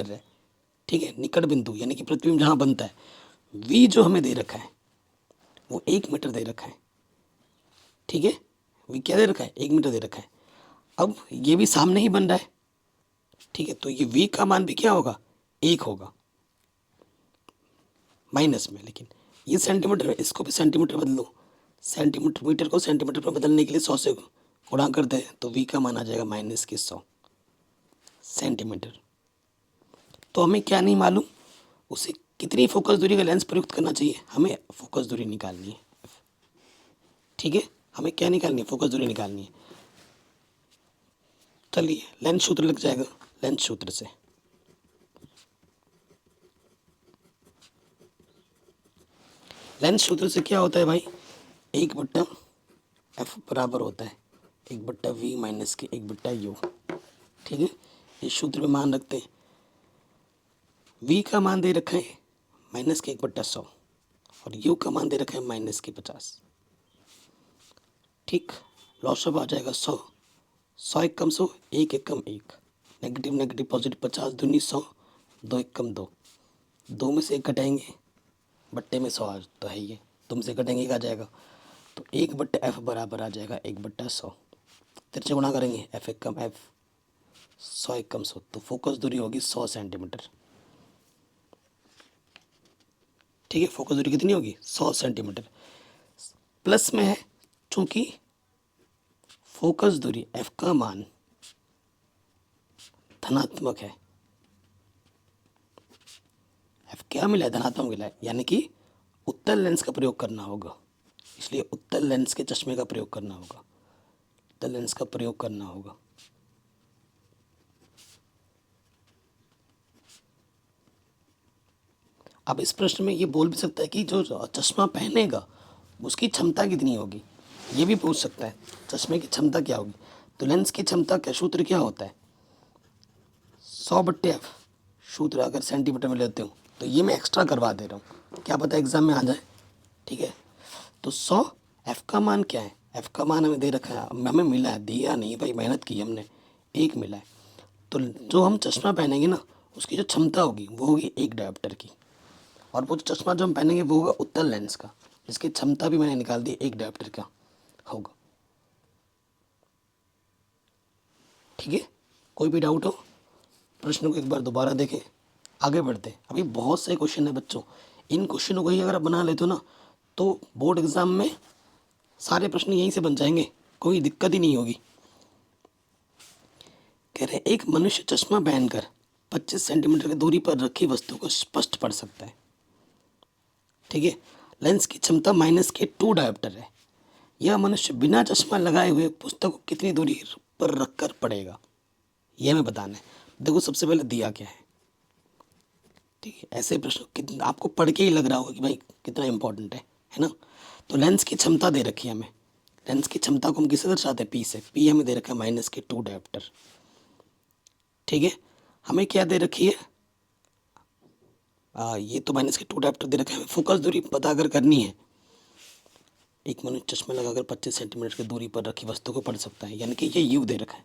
है। ठीक है, निकट बिंदु यानी कि पृथ्वी में जहाँ बनता है, वी जो हमें दे रखा है वो 1 मीटर दे रखा है। ठीक है, वी क्या दे रखा है? 1 मीटर दे रखा है। अब ये भी सामने ही बन रहा है। ठीक है, तो ये वी का मान भी क्या होगा? 1 होगा माइनस में। लेकिन ये सेंटीमीटर है, इसको भी सेंटीमीटर बदल लो। सेंटीमीटर मीटर को सेंटीमीटर में बदलने के लिए 100 से गुणा करते हैं, तो वी का मान आ जाएगा -100 सेंटीमीटर। तो हमें क्या नहीं मालूम, उसे कितनी फोकस दूरी का लेंस प्रयुक्त करना चाहिए, हमें फोकस दूरी निकालनी है। ठीक है, हमें क्या निकालनी है? फोकस दूरी निकालनी है। चलिए लेंस सूत्र लग जाएगा। लेंस सूत्र से लेंस सूत्र से क्या होता है भाई? 1/f बराबर होता है 1/v माइनस के 1/u। ठीक है, इस सूत्र में मान रखते हैं। v का मान दे रखा है माइनस के 1/100 और u का मान दे रखा है माइनस के 50। ठीक, लॉस ऑफ आ जाएगा 100, 100 एक कम 100, 1 एक कम 1, नेगेटिव नेगेटिव पॉजिटिव 50 दूनी 100, 2 एक कम 2, 2 में से 1 घटाएंगे, बट्टे में 100 आ तो है ये, तुम से घटेंगे एक आ जाएगा। तो 1/f बराबर आ जाएगा 1/100। तिरछे गुणा करेंगे, f एक कम f, 100 एक कम 100, तो फोकस दूरी होगी 100 सेंटीमीटर। ठीक है, फोकस दूरी कितनी होगी? 100 सेंटीमीटर। प्लस में है, चूंकि फोकस दूरी f का मान धनात्मक है, f क्या मिला है? धनात्मक मिला है, यानी कि उत्तल लेंस का प्रयोग करना होगा। इसलिए उत्तल लेंस के चश्मे का प्रयोग करना होगा, उत्तल लेंस का प्रयोग करना होगा। अब इस प्रश्न में ये बोल भी सकता है कि जो चश्मा पहनेगा उसकी क्षमता कितनी होगी, ये भी पूछ सकता है, चश्मे की क्षमता क्या होगी। तो लेंस की क्षमता का सूत्र क्या होता है? 100/f। सूत्र अगर सेंटीमीटर में लेते हो तो ये मैं एक्स्ट्रा करवा दे रहा हूँ, क्या पता एग्जाम में आ जाए। ठीक है, तो 100, f का मान क्या है? f का मान हमें दे रखा है, हमें मिला है, दिया नहीं भाई, मेहनत की हमने, 1 मिला है। तो जो हम चश्मा पहनेंगे ना, उसकी जो क्षमता होगी वो होगी 1 डायोप्टर की, और वो चश्मा जो हम पहनेंगे वो होगा उत्तल लेंस का, जिसकी क्षमता भी मैंने निकाल दी, 1 डायोप्टर का होगा। ठीक है, कोई भी डाउट हो प्रश्न को एक बार दोबारा देखें, आगे बढ़ते हैं। अभी बहुत से क्वेश्चन है बच्चों, इन क्वेश्चनों को ही अगर आप बना लेते हो ना, तो बोर्ड एग्ज़ाम में सारे प्रश्न यहीं से बन जाएंगे, कोई दिक्कत ही नहीं होगी। कह रहे हैं एक मनुष्य चश्मा पहनकर 25 सेंटीमीटर की दूरी पर रखी वस्तु को स्पष्ट पढ़ सकता है। ठीक है, लेंस की क्षमता -2 डायोप्टर है। यह मनुष्य बिना चश्मा लगाए हुए पुस्तक को कितनी दूरी पर रखकर पढ़ेगा, यह हमें बताना है। देखो सबसे पहले दिया क्या है। ठीक है, ऐसे प्रश्न आपको पढ़ के ही लग रहा होगा कि भाई कितना इंपॉर्टेंट है ना। तो लेंस की क्षमता दे रखी है हमें, लेंस की क्षमता को हम किससे दर्शाते हैं? पी से। पी हमें दे रखा है -2 डायोप्टर। ठीक है, हमें क्या दे रखी है? ये तो -2 डायोप्टर दे रखा है। हमें फोकस दूरी पता अगर करनी है, एक मनुष्य चश्मा लगाकर 25 सेंटीमीटर की दूरी पर रखी वस्तु को पढ़ सकता है, यानी कि ये यू दे रखा है,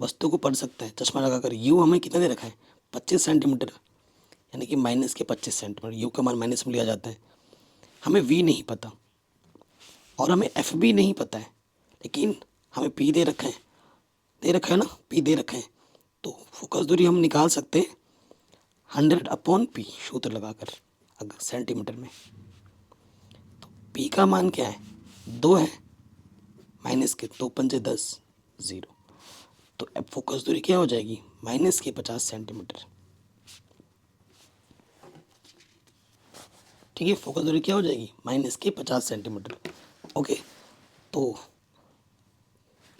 वस्तु को पढ़ सकता है चश्मा लगाकर। यू हमें कितना दे रखा है? 25 सेंटीमीटर, यानी कि -25 सेंटीमीटर। यू का मान माइनस में लिया जाता है। हमें वी नहीं पता और हमें एफ भी नहीं पता है, लेकिन हमें पी दे रखा है ना, पी दे रखा है। तो फोकस दूरी हम निकाल सकते हैं 100/p सूत्र लगाकर, अगर सेंटीमीटर में। तो p का मान क्या है? 2 है, माइनस के 2 पंजे 10, 0। तो अब फोकस दूरी क्या हो जाएगी, माइनस के 50 सेंटीमीटर। ठीक है, फोकस दूरी क्या हो जाएगी, माइनस के 50 सेंटीमीटर। ओके, तो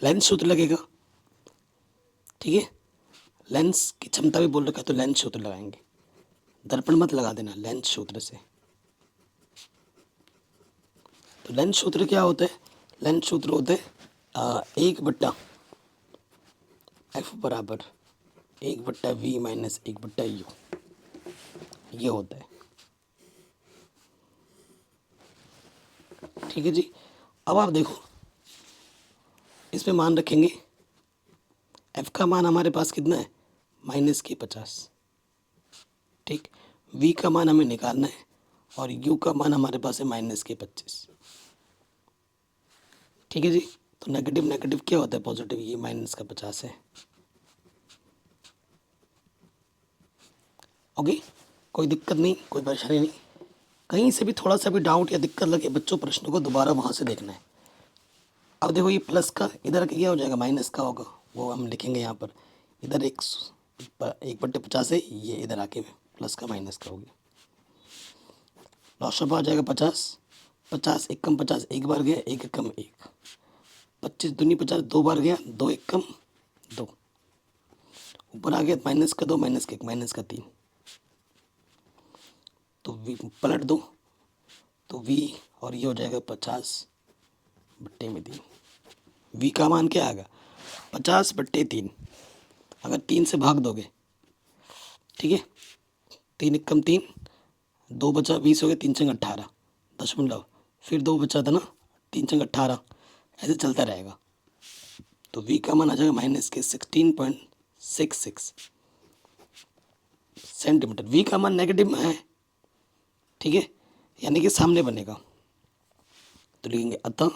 लेंस सूत्र लगेगा। ठीक है, लेंस की क्षमता भी बोल रखा है तो लेंस सूत्र लगाएंगे, दर्पण मत लगा देना, लेंस सूत्र से। तो लेंस सूत्र क्या होता है, लेंस सूत्र होते हैं 1/f बराबर 1/v माइनस 1/u, ये होता है। ठीक है जी, अब आप देखो इसमें मान रखेंगे, f का मान हमारे पास कितना है, माइनस के 50। ठीक, v का मान हमें निकालना है और u का मान हमारे पास है माइनस के 25। ठीक है जी, तो नेगेटिव नेगेटिव क्या होता है, पॉजिटिव, ये माइनस का 50 है। ओके, कोई दिक्कत नहीं, कोई परेशानी नहीं। कहीं से भी थोड़ा सा भी डाउट या दिक्कत लगे बच्चों, प्रश्न को दोबारा वहाँ से देखना है। अब देखो ये प्लस का इधर क्या हो जाएगा, माइनस का होगा, वो हम लिखेंगे यहाँ पर। इधर 1/50 है, ये इधर आके प्लस का माइनस का हो गया। लॉस ऑफ आ जाएगा 50, 50 एक कम 50 एक बार गया, एक कम 1, 25 दूनी 50 दो बार गया, 2 एक कम 2, ऊपर आ गया माइनस का 2 माइनस का 1 माइनस का 3। तो वी पलट दो, तो वी और ये हो जाएगा 50/3। वी का मान क्या आएगा, 50/3। अगर 3 से भाग दोगे, ठीक है, 3 एक कम 3, 2 बचा 20 हो गया, 3 छंग 18 दशमलव, फिर 2 बचा था ना, 3 छंग 18, ऐसे चलता रहेगा। तो वी का मान आ जाएगा माइनस के 16.66 सेंटीमीटर। वी का मान नेगेटिव में है, ठीक है, यानी कि सामने बनेगा। तो लिखेंगे अतः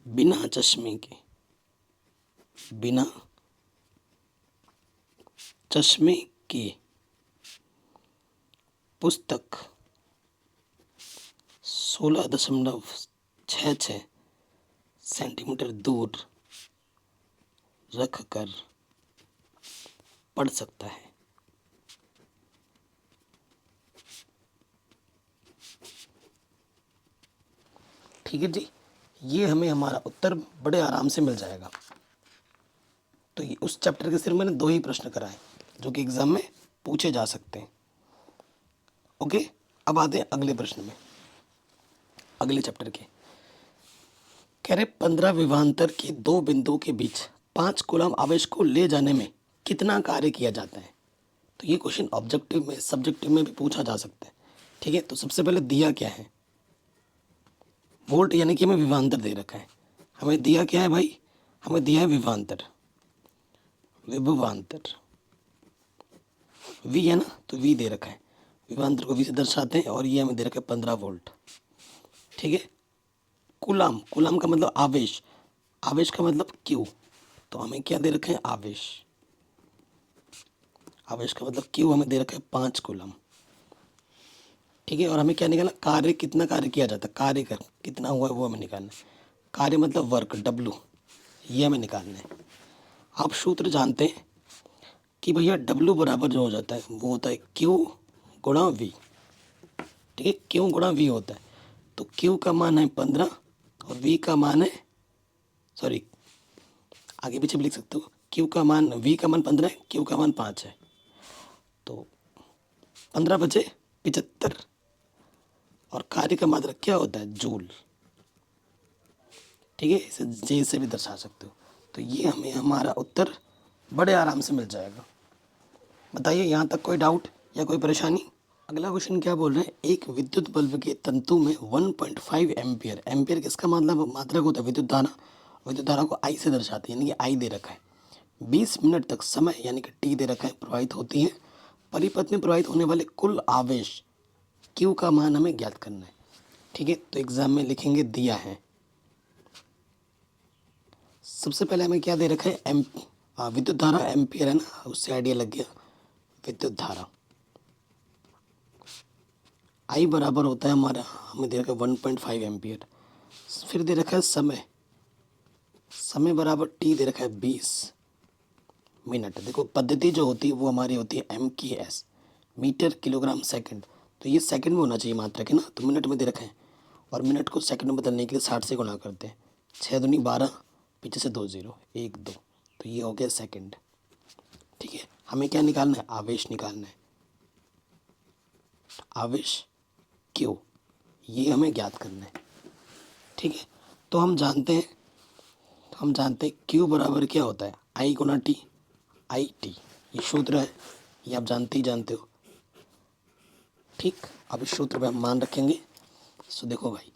बिना चश्मे के, बिना चश्मे के पुस्तक 16.66 सेंटीमीटर दूर रख कर पढ़ सकता है। ठीक है जी, ये हमें हमारा उत्तर बड़े आराम से मिल जाएगा। तो ये उस चैप्टर के सिर्फ मैंने 2 ही प्रश्न कराए जो कि एग्जाम में पूछे जा सकते हैं। ओके, अब आते हैं अगले प्रश्न में, अगले चैप्टर के। कह रहे 15 विभवांतर के 2 बिंदुओं के बीच 5 कूलम आवेश को ले जाने में कितना कार्य किया जाता है। तो ये क्वेश्चन ऑब्जेक्टिव में, सब्जेक्टिव में भी पूछा जा सकता है। ठीक है, तो सबसे पहले दिया क्या है, वोल्ट, यानी कि हमें विभवांतर दे रखा है। हमें दिया क्या है भाई, हमें दिया है विभवांतर, विभवांतर वी है ना, तो वी दे रखा है, विभवांतर को वी से दर्शाते हैं, और ये हमें दे रखा है 15 वोल्ट। ठीक है, कूलम, कूलम का मतलब आवेश, आवेश का मतलब क्यू, तो हमें क्या दे रखा है, आवेश, आवेश का मतलब क्यू हमें दे रखा है 5 कूलम। ठीक है, और हमें क्या निकालना, कार्य, कितना कार्य किया जाता है, कार्य कर कितना हुआ है वो हमें निकालना है। कार्य मतलब वर्क, डब्लू, ये हमें निकालना है। आप सूत्र जानते हैं कि भैया डब्लू बराबर जो हो जाता है वो होता है क्यू गुणा वी। ठीक है, क्यू गुणा वी होता है। तो क्यू का मान है 15 और वी का मान है, सॉरी आगे पीछे भी लिख सकते हो, क्यू का मान, वी का मान 15 है, क्यू का मान 5 है। तो 15 बचे 75, और कार्य का मात्रक क्या होता है, जूल। ठीक है, इसे जे से भी दर्शा सकते हो। तो ये हमें हमारा उत्तर बड़े आराम से मिल जाएगा। बताइए यहाँ तक कोई डाउट या कोई परेशानी। अगला क्वेश्चन क्या बोल रहे हैं, एक विद्युत बल्ब के तंतु में 1.5 एम्पियर, एम्पियर किसका मतलब मात्रक होता है, विद्युत धारा, विद्युत धारा को आई से दर्शाते हैं, यानी कि आई दे रखा है। 20 मिनट तक समय, यानी कि टी दे रखा है, प्रवाहित होती है। परिपथ में प्रवाहित होने वाले कुल आवेश क्यू का मान हमें ज्ञात करना है। ठीक है, तो एग्जाम में लिखेंगे दिया है। सबसे पहले हमें क्या दे रखा है, विद्युत धारा, एम्पियर है ना, उससे आइडिया लग गया, विद्युत धारा। आई बराबर होता है हमारा, हमें दे रखा है 1.5 एम्पियर। फिर दे रखा है समय, समय बराबर टी दे रखा है 20 मिनट। देखो पद्धति जो होती है वो हमारी होती है MKS, मीटर किलोग्राम सेकंड। तो ये सेकंड में होना चाहिए मात्रक है ना, तो मिनट में दे रखा है। और मिनट को सेकंड में बदलने के लिए 60 से गुणा करते हैं। 6 दूनी 12, पीछे से 2 0, 1 2, तो ये हो गया सेकंड। ठीक है, हमें क्या निकालना है, आवेश निकालना है। आवेश क्यू, ये हमें ज्ञात करना है। ठीक है, तो हम जानते हैं क्यू बराबर क्या होता है, आई गुना टी, आई टी, ये सूत्र है, ये आप जानते ही जानते हो। ठीक, अब इस सूत्र पे हम मान रखेंगे। सो देखो भाई,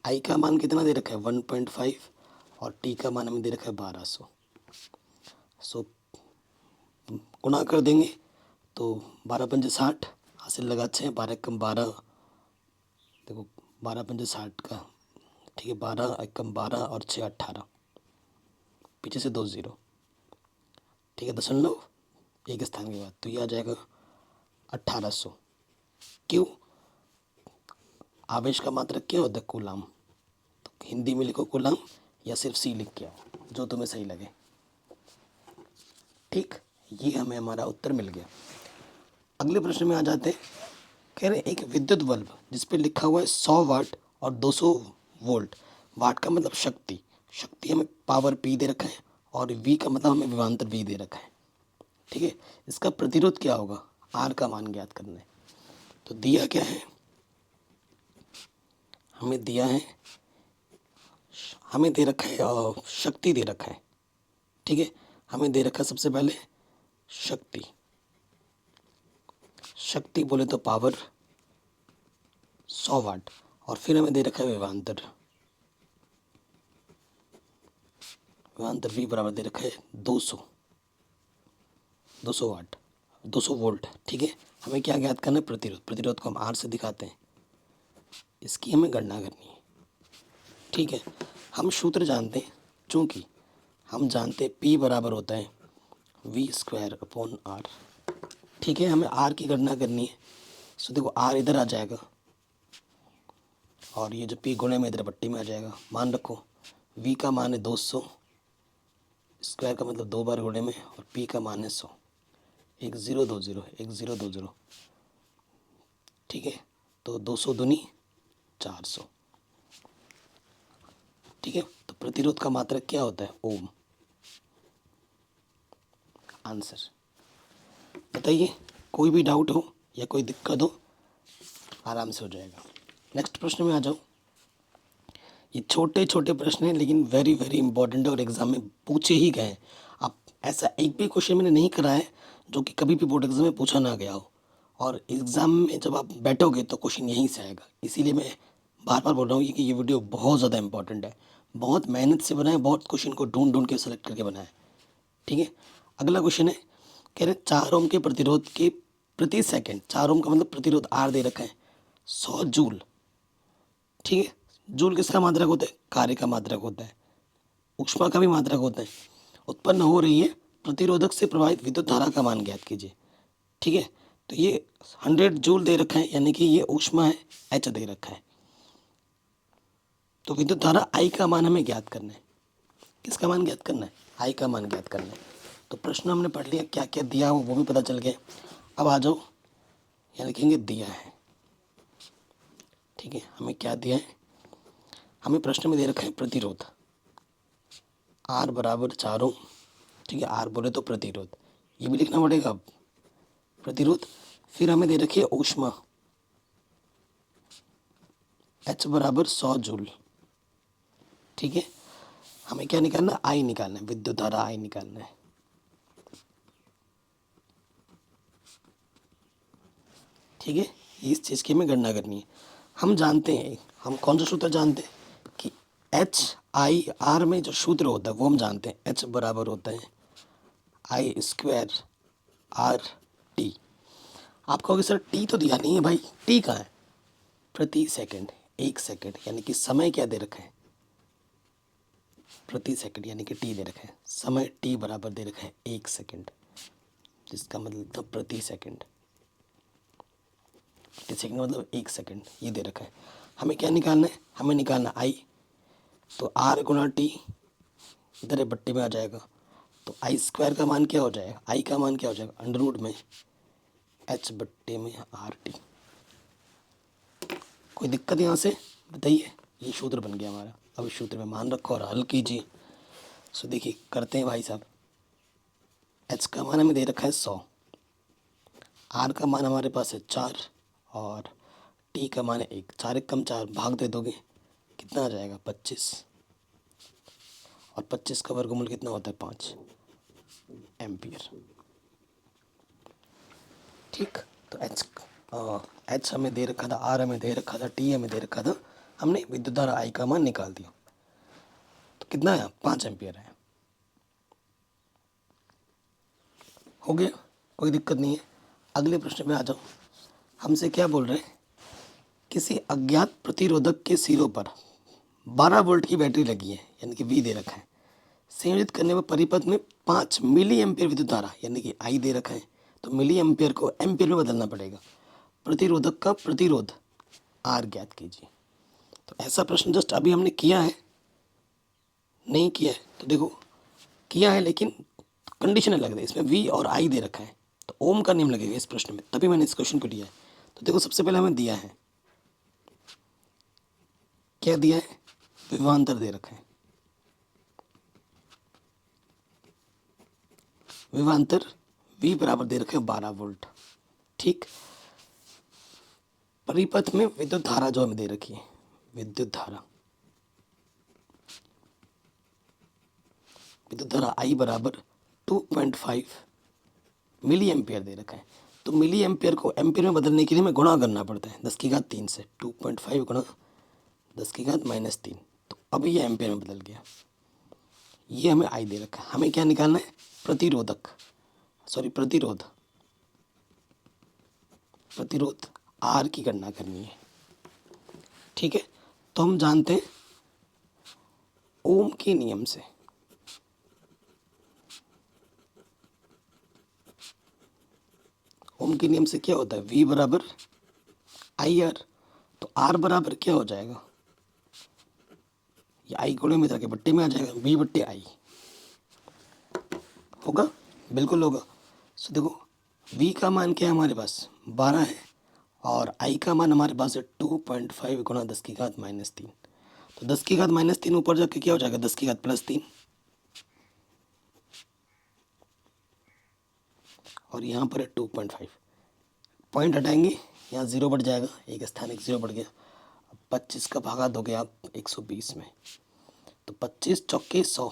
आई का मान कितना दे रखा है 1.5 और टी का मान हमें दे रखा है 1200। सो गुणा कर देंगे तो 12 पंजे 60, हासिल लगा 6, 12 कम 12, देखो 12 पंजे 60 का, ठीक है, 12 कम 12 और 6 18, पीछे से 2 0, ठीक है, दशमलव एक स्थान के बाद, तो ये आ जाएगा 1800। क्यों, आवेश का मात्रक क्या होता है, कूलाम। तो हिंदी में लिखो कूलाम या सिर्फ सी लिख के आओ, जो तुम्हें सही लगे। ठीक, ये हमें हमारा उत्तर मिल गया। अगले प्रश्न में आ जाते हैं। कह रहे हैं एक विद्युत बल्ब जिस पे लिखा हुआ है 100 वाट और 200 वोल्ट, वाट का मतलब शक्ति, शक्ति हमें पावर P दे रखा है, और V का मतलब हमें विभवांतर V दे रखा है। ठीक है, इसका प्रतिरोध क्या होगा, R का मान ज्ञात करना है। तो दिया क्या है, हमें दिया है, हमें दे रखा है शक्ति दे रखा है। ठीक है, हमें दे रखा है सबसे पहले शक्ति, शक्ति बोले तो पावर 100 वाट, और फिर हमें दे रखा है विभवांतर, विभवांतर V बराबर दे रखा है 200 वाट, 200 वोल्ट। ठीक है, हमें क्या ज्ञात करना है, प्रतिरोध, प्रतिरोध को हम R से दिखाते हैं, इसकी हमें गणना करनी है। ठीक है, हम सूत्र जानते हैं, चूँकि हम जानते हैं P बराबर होता है V²/R। ठीक है, हमें R की गणना करनी है। सो देखो R इधर आ जाएगा और ये जो P गुणे में इधर पट्टी में आ जाएगा। मान रखो V का मान है 200, स्क्वायर का मतलब 2 बार गुणे में, और P का मान है 100, 1 0 2 0, 1 0 2 0। ठीक है, तो 200 दूनी 400। ठीक है, तो प्रतिरोध का मात्रक क्या होता है, ओम। आंसर बताइए, कोई भी डाउट हो या कोई दिक्कत हो, आराम से हो जाएगा। नेक्स्ट प्रश्न में आ जाओ। ये छोटे छोटे प्रश्न हैं लेकिन वेरी वेरी इंपॉर्टेंट है और एग्जाम में पूछे ही गए हैं। अब ऐसा एक भी क्वेश्चन मैंने नहीं करा है जो कि कभी भी बोर्ड एग्जाम में पूछा ना गया हो, और एग्ज़ाम में जब आप बैठोगे तो क्वेश्चन यहीं से आएगा। इसीलिए मैं बार बार बोल रहा हूँ कि ये वीडियो बहुत ज़्यादा इंपॉर्टेंट है, बहुत मेहनत से बनाया, बहुत क्वेश्चन को ढूंढ ढूंढ के सेलेक्ट करके बनाया। ठीक है, अगला क्वेश्चन है, कह रहे 4 ओम के प्रतिरोध के प्रति सेकंड, 4 ओम का मतलब प्रतिरोध R दे रखा है 100 जूल। ठीक है, जूल किसका मात्रक होता है, कार्य का मात्रक होता है, ऊष्मा का भी मात्रक होता है, उत्पन्न हो रही है प्रतिरोधक से प्रवाहित विद्युत धारा का मान ज्ञात कीजिए। ठीक है, तो ये 100 जूल दे रखा है, यानी कि ये ऊष्मा है, H दे रखा है। तो विद्युत धारा I का मान हमें ज्ञात करना है। किसका मान ज्ञात करना है, I का मान ज्ञात करना है। तो प्रश्न हमने पढ़ लिया, क्या क्या दिया हो वो भी पता चल गया। अब आ जाओ, यहाँ लिखेंगे दिया है। ठीक है, हमें क्या दिया है, हमें प्रश्न में दे रखा है प्रतिरोध R बराबर 4 ओम। ठीक है, R बोले तो प्रतिरोध, ये भी लिखना पड़ेगा अब, प्रतिरोध। फिर हमें दे रखी है ऊष्मा H बराबर 100 जूल। ठीक है, हमें क्या निकालना है, I निकालना है, विद्युत धारा I निकालना है। ठीक है, इस चीज़ की हमें गणना करनी है। हम जानते हैं, हम कौन सा सूत्र जानते हैं कि HIR में जो सूत्र होता है वो हम जानते हैं, H बराबर होता है I²RT। आप कहोगे सर टी तो दिया नहीं है भाई, टी कहाँ है, प्रति सेकंड, 1 सेकंड, यानी कि समय क्या दे रखा है, प्रति सेकंड, यानी कि टी दे रखा है, समय टी बराबर दे रखा है 1 सेकंड, जिसका मतलब था प्रति सेकंड। 30 सेकेंड मतलब 1 सेकेंड, ये दे रखा है। हमें क्या निकालना है, हमें निकालना आई, तो आर गुना टी इधर बट्टे में आ जाएगा, तो आई स्क्वायर का मान क्या हो जाएगा, आई का मान क्या हो जाएगा, अंडर रूट में एच बट्टे में आर टी। कोई दिक्कत यहाँ से बताइए, ये सूत्र बन गया हमारा। अब इस सूत्र में मान रखो और हल कीजिए। सो देखिए करते हैं भाई साहब। एच का मान हमें दे रखा है 100, आर का मान हमारे पास है 4 और टी का मान है 1। 4 एक कम 4, भाग दे दोगे कितना आ जाएगा 25, और 25 का वर्गमूल कितना होता है 5 एम्पियर। ठीक, तो एच हमें दे रखा था, आर हमें दे रखा था, टी हमें दे रखा था, हमने विद्युत धारा आई का मान निकाल दिया, तो कितना आया 5 एम्पियर आया। हो गया, कोई दिक्कत नहीं है। अगले प्रश्न में आ जाओ। हमसे क्या बोल रहे हैं, किसी अज्ञात प्रतिरोधक के सिरों पर 12 वोल्ट की बैटरी लगी है, यानी कि वी दे रखा है। संयोजित करने पर परिपथ में 5 मिली एम्पियर विद्युत धारा, यानी कि आई दे रखा है, तो मिली एम्पियर को एम्पियर में बदलना पड़ेगा। प्रतिरोधक का प्रतिरोध आर ज्ञात कीजिए। तो ऐसा प्रश्न जस्ट अभी हमने किया है, नहीं किया है तो देखो किया है, लेकिन कंडीशन अलग है। इसमें वी और आई दे रखा है, तो ओम का नियम लगेगा इस प्रश्न में, तभी मैंने इस क्वेश्चन को लिया है। तो देखो सबसे पहले हमें दिया है, क्या दिया है, विभवांतर दे रखा है। विभवांतर वी बराबर दे रखे हैं 12 वोल्ट। ठीक, परिपथ में विद्युत धारा जो हमें दे रखी है, विद्युत धारा आई बराबर 2.5 मिली एम्पियर दे रखा है। तो मिली एम्पियर को एम्पियर में बदलने के लिए हमें गुणा करना पड़ता है 10 की घात 3 से। 2.5 गुणा 10 की घात -3, तो अभी ये एम्पियर में बदल गया। ये हमें आई दे रखा है। हमें क्या निकालना है, प्रतिरोध आर की गणना करनी है। ठीक है, तो हम जानते हैं ओम के नियम से, ओम के नियम से क्या होता है, V बराबर आई आर। तो आर बराबर क्या हो जाएगा, ये आई गुणे में जाके बट्टे में आ जाएगा, V बट्टे आई होगा, बिल्कुल होगा। सो देखो V का मान क्या है हमारे पास 12 है, और आई का मान हमारे पास है 2.5 गुणा 10 की घात -3। तो 10 की घात -3 ऊपर जाके क्या हो जाएगा 10 की घात +3, और यहाँ पर है 2.5। पॉइंट हटाएंगे, यहाँ 0 बढ़ जाएगा, एक स्थान एक 0 बढ़ गया। अब 25 का भागा दोगे आप 120 में, तो 25 चौके 100,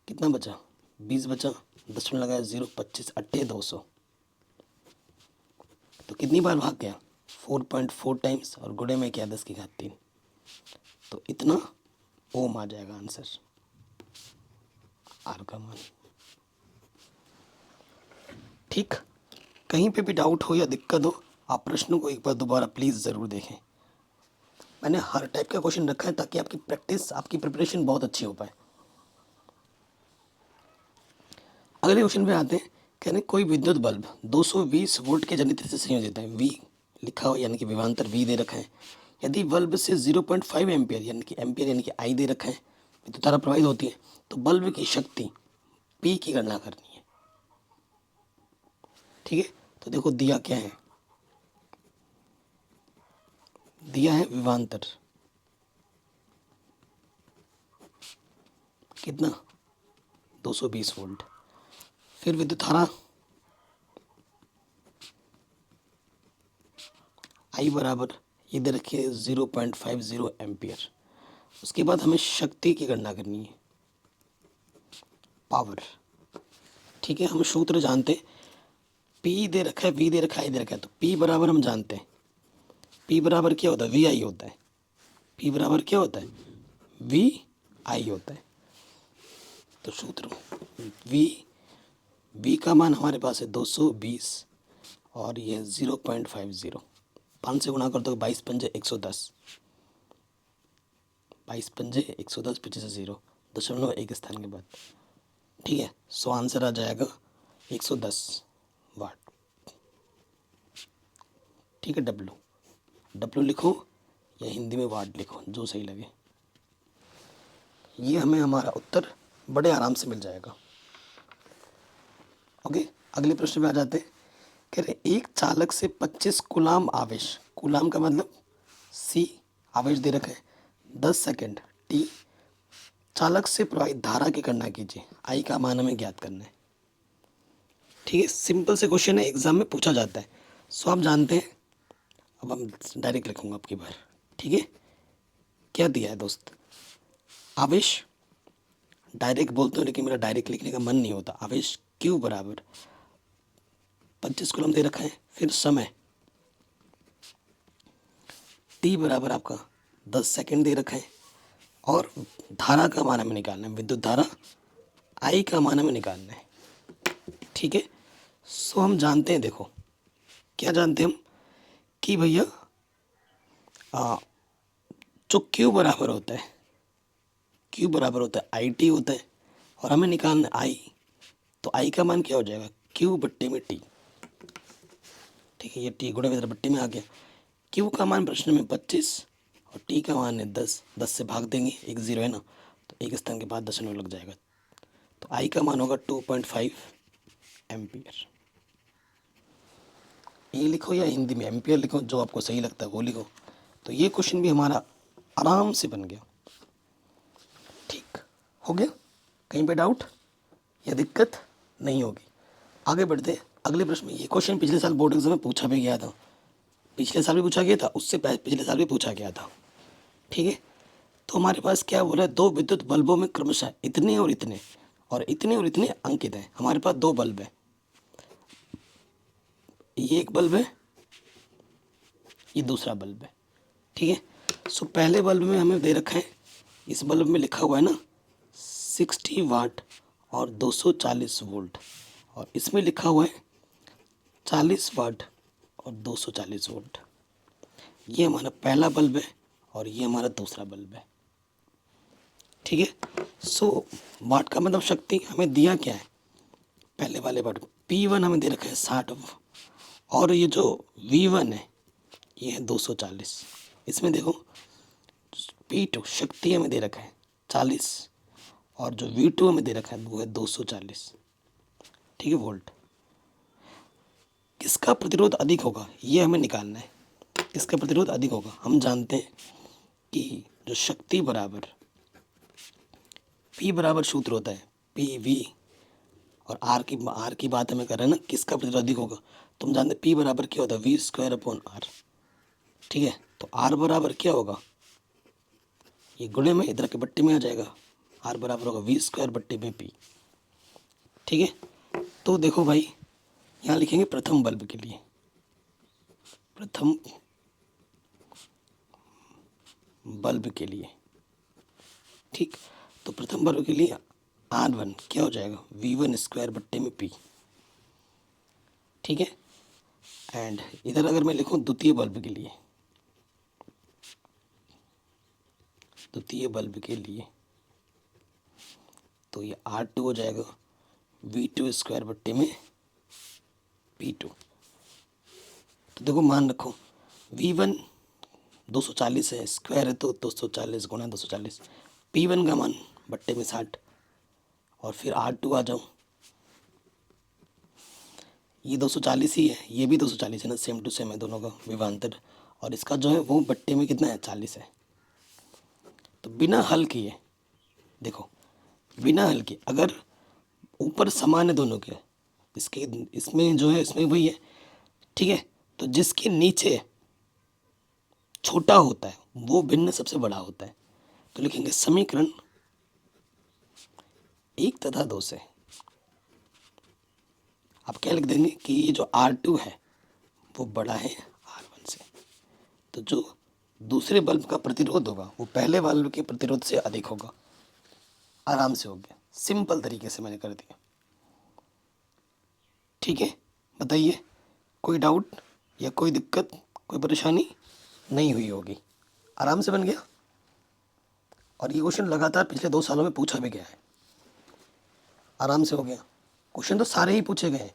कितना बचा 20 बचा, 10 में लगाया 0, 25 अट्ठे 200, तो कितनी बार भाग गया 4.4 टाइम्स, और गुणे में क्या 10 की घात 3, तो इतना ओम आ जाएगा आंसर, आर का मान। ठीक, कहीं पे भी डाउट हो या दिक्कत हो, आप प्रश्न को एक बार दोबारा प्लीज़ ज़रूर देखें। मैंने हर टाइप का क्वेश्चन रखा है ताकि आपकी प्रैक्टिस, आपकी प्रिपरेशन बहुत अच्छी हो पाए। अगले क्वेश्चन पे आते हैं। कहने कोई विद्युत बल्ब 220 वोल्ट के जनरेटर से संयोजित है, वी लिखा हो यानी कि विभवांतर वी दे रखा है। यदि बल्ब से 0.5 एम्पियर यानी कि आई दे रखा है विद्युत धारा प्रवाहित होती है, तो बल्ब की शक्ति पी की गणना करनी है। ठीक है, तो देखो दिया क्या है, दिया है विभवांतर कितना 220 वोल्ट, फिर विद्युत धारा आई बराबर ये दे रखी है 0.50 एम्पियर। उसके बाद हमें शक्ति की गणना करनी है, पावर। ठीक है, हम सूत्र जानते हैं, पी दे रखा है, वी दे रखा है, आई दे रखा है, तो पी बराबर हम जानते हैं, पी बराबर क्या होता है वी आई होता है, पी बराबर क्या होता है वी आई होता है। तो सूत्र वी का मान हमारे पास है 220 और ये 0.50, 5 से गुणा कर दो 22 पंजे 110, 22 पंजे 110 पीछे से 0, 0.1 स्थान के बाद। ठीक है, सो आंसर आ जाएगा 110 वाट। ठीक है, डब्लू। डब्लू लिखो या हिंदी में वाट लिखो, जो सही लगे। ये हमें हमारा उत्तर बड़े आराम से मिल जाएगा। ओके, अगले प्रश्न में आ जाते हैं। कह रहे एक चालक से 25 कूलाम आवेश, कूलाम का मतलब सी, आवेश दे रखा है, 10 सेकंड टी, चालक से प्रवाहित धारा की गणना कीजिए, आई का मान हमें ज्ञात करना है। ठीक है, सिंपल से क्वेश्चन है, एग्जाम में पूछा जाता है, सो आप जानते हैं। अब हम डायरेक्ट लिखूंगा आपकी बार। ठीक है, क्या दिया है दोस्त, आवेश डायरेक्ट बोलते हो, लेकिन मेरा डायरेक्ट लिखने का मन नहीं होता। आवेश क्यू बराबर 25 कूलम दे रखा है, फिर समय टी बराबर आपका 10 सेकंड दे रखा है, और धारा का मान हमें निकालना है, विद्युत धारा आई का मान हमें निकालना है। ठीक है, सो हम जानते हैं, देखो क्या जानते हैं हम कि भैया जो क्यू बराबर होता है, क्यू बराबर होता है आई टी होता है, और हमें निकालना आई, तो आई का मान क्या हो जाएगा, क्यू बट्टे में टी। ठीक है, ये टी गुणा में बट्टे में आ गया। क्यू का मान प्रश्न में 25 और टी का मान है 10, 10 से भाग देंगे, एक जीरो है ना, तो एक स्थान के बाद दशमलव लग जाएगा, तो आई का मान होगा 2.5 एम्पियर। ये लिखो या हिंदी में एम्पियर लिखो, जो आपको सही लगता है वो लिखो। तो ये क्वेश्चन भी हमारा आराम से बन गया। ठीक हो गया, कहीं पे डाउट या दिक्कत नहीं होगी। आगे बढ़ते हैं अगले प्रश्न में। ये क्वेश्चन पिछले साल बोर्ड एग्जाम में पूछा भी गया था, पिछले साल भी पूछा गया था, उससे पिछले साल भी पूछा गया था। ठीक है, तो हमारे पास क्या बोला है, दो विद्युत बल्बों में क्रमशः इतने और इतने और इतने और इतने अंकित हैं। हमारे पास दो बल्ब है, ये एक बल्ब है, ये दूसरा बल्ब है। ठीक है, सो पहले बल्ब में हमें दे रखा है, इस बल्ब में लिखा हुआ है ना 60 वाट और 240 वोल्ट, और इसमें लिखा हुआ है 40 वाट और 240 वोल्ट। ये हमारा पहला बल्ब है और ये हमारा दूसरा बल्ब है। ठीक है, सो वाट का मतलब शक्ति हमें दिया क्या है, पहले वाले वाट P1 हमें दे रखा है 60, और ये जो V1 है ये है 240। इसमें देखो P2 शक्ति हमें दे रखा है 40, और जो V2 हमें दे रखा है वो है 240। ठीक है, वोल्ट। किसका प्रतिरोध अधिक होगा ये हमें निकालना है, किसका प्रतिरोध अधिक होगा। हम जानते हैं कि जो शक्ति बराबर P बराबर सूत्र होता है PV, और आर की बात हमें कर रहे हैं ना, किसका प्रतिरोध अधिक होगा, तो हम जानते हैं P बराबर क्या होता है V²/R। ठीक है, तो R बराबर क्या होगा, ये गुणे में इधर के बट्टे में आ जाएगा, R बराबर होगा V²/P। ठीक है, तो देखो भाई यहाँ लिखेंगे प्रथम बल्ब के लिए, प्रथम बल्ब के लिए। ठीक, तो प्रथम बल्ब के लिए R1 क्या हो जाएगा V1²/P। ठीक है, एंड इधर अगर मैं लिखूं द्वितीय बल्ब के लिए, द्वितीय बल्ब के लिए तो ये R2 हो जाएगा V2²/P2। तो देखो मान रखो V1 240 है, स्क्वायर है तो 240 गुणा 240, P1 का मान बट्टे में 60, और फिर R2 आ जाओ, ये 240 ही है, ये भी 240 है ना, सेम टू सेम है दोनों का विभवांतर, और इसका जो है वो बट्टे में कितना है 40 है। तो बिना हल किए देखो, बिना हल किए अगर ऊपर समान है दोनों के, इसके इसमें जो है इसमें वही है। ठीक है, तो जिसके नीचे छोटा होता है वो भिन्न सबसे बड़ा होता है, तो लिखेंगे समीकरण 1 तथा 2 से आप क्या लिख देंगे कि ये जो R2 है वो बड़ा है R1 से, तो जो दूसरे बल्ब का प्रतिरोध होगा वो पहले बल्ब के प्रतिरोध से अधिक होगा। आराम से हो गया, सिंपल तरीके से मैंने कर दिया। ठीक है, बताइए कोई डाउट या कोई दिक्कत, कोई परेशानी नहीं हुई होगी, आराम से बन गया। और ये क्वेश्चन लगातार पिछले 2 सालों में पूछा भी गया है, आराम से हो गया। क्वेश्चन तो सारे ही पूछे गए हैं,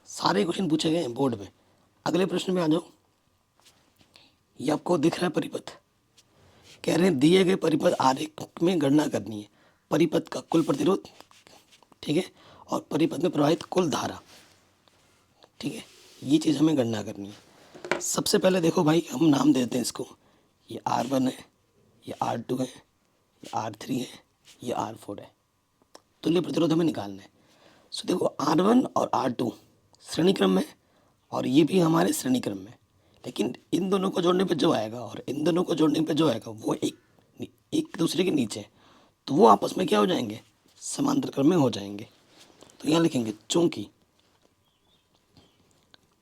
सारे क्वेश्चन पूछे गए हैं बोर्ड में, अगले प्रश्न में आ जाओ। ये आपको दिख रहा है परिपथ, कह रहे हैं दिए गए परिपथ आरेख में गणना करनी है परिपथ का कुल प्रतिरोध, ठीक है, और परिपथ में प्रवाहित कुल धारा, ठीक है, ये चीज़ हमें गणना करनी है। सबसे पहले देखो भाई, हम नाम देते हैं इसको, ये R1 है, ये R2 है, ये R3 है, ये R4 है। तुल्य प्रतिरोध हमें निकालना है। सो देखो R1 और R2 श्रेणी क्रम में, और ये भी हमारे श्रेणी क्रम में, लेकिन इन दोनों को जोड़ने पे जो आएगा और इन दोनों को जोड़ने पे जो आएगा वो एक दूसरे के नीचे है, तो वो आपस में क्या हो जाएंगे, समांतर क्रम में हो जाएंगे। तो यहाँ लिखेंगे चूंकि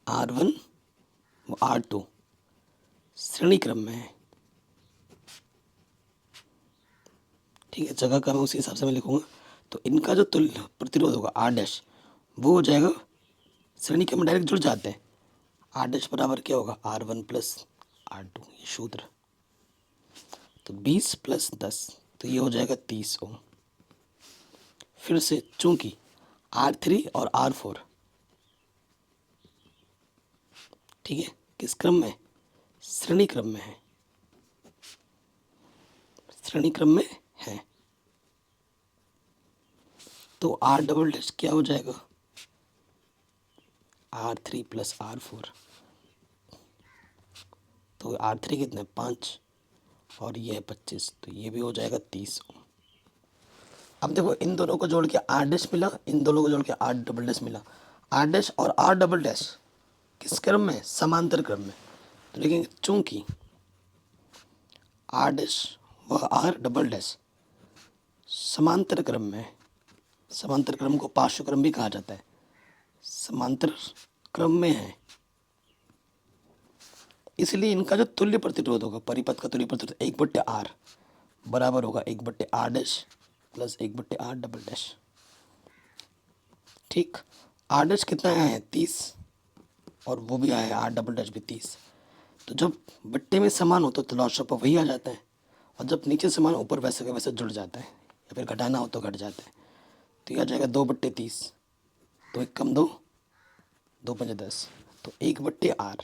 R1 व R2 श्रेणी क्रम में है, ठीक है, जगह का मैं उसी हिसाब से मैं लिखूंगा, तो इनका जो तुल्य प्रतिरोध होगा R डैश, वो हो जाएगा, श्रेणी क्रम में डायरेक्ट जुड़ जाते हैं, R डैश बराबर क्या होगा, R1 प्लस R2, ये सूत्र, तो 20 प्लस 10, तो ये हो जाएगा 30 ओम। फिर से चूंकि R3 और R4, ठीक है, किस क्रम में, श्रेणी क्रम में है, श्रेणी क्रम में है, तो R डबल डैश क्या हो जाएगा, R3 प्लस R4, तो R3 कितने 5 और ये है 25, तो ये भी हो जाएगा 30 ओम। अब देखो इन दोनों को जोड़ के R डैश मिला, इन दोनों को जोड़ के R डबल डैश मिला, R डैश और R डबल डैश किस क्रम में, समांतर क्रम में, तो लिखेंगे चूंकि R डैश व R डबल डैश समांतर क्रम में, समांतर क्रम को पार्श्व क्रम भी कहा जाता है, समांतर क्रम में है, इसलिए इनका जो तुल्य प्रतिरोध होगा, परिपथ का तुल्य प्रतिरोध 1/R बराबर होगा 1/R dash plus 1/R double dash. ठीक, R डैश कितना आया है 30, और वो भी आया है R डबल डैश भी 30, तो जब बट्टे में समान हो तो तलौशा पर वही आ जाता है, और जब नीचे समान ऊपर वैसे का वैसे जुड़ जाता है, या फिर घटाना हो तो घट जाता है, तो ये आ जाएगा 2/30, तो 1 कम 2, 2 5 10, तो 1/R,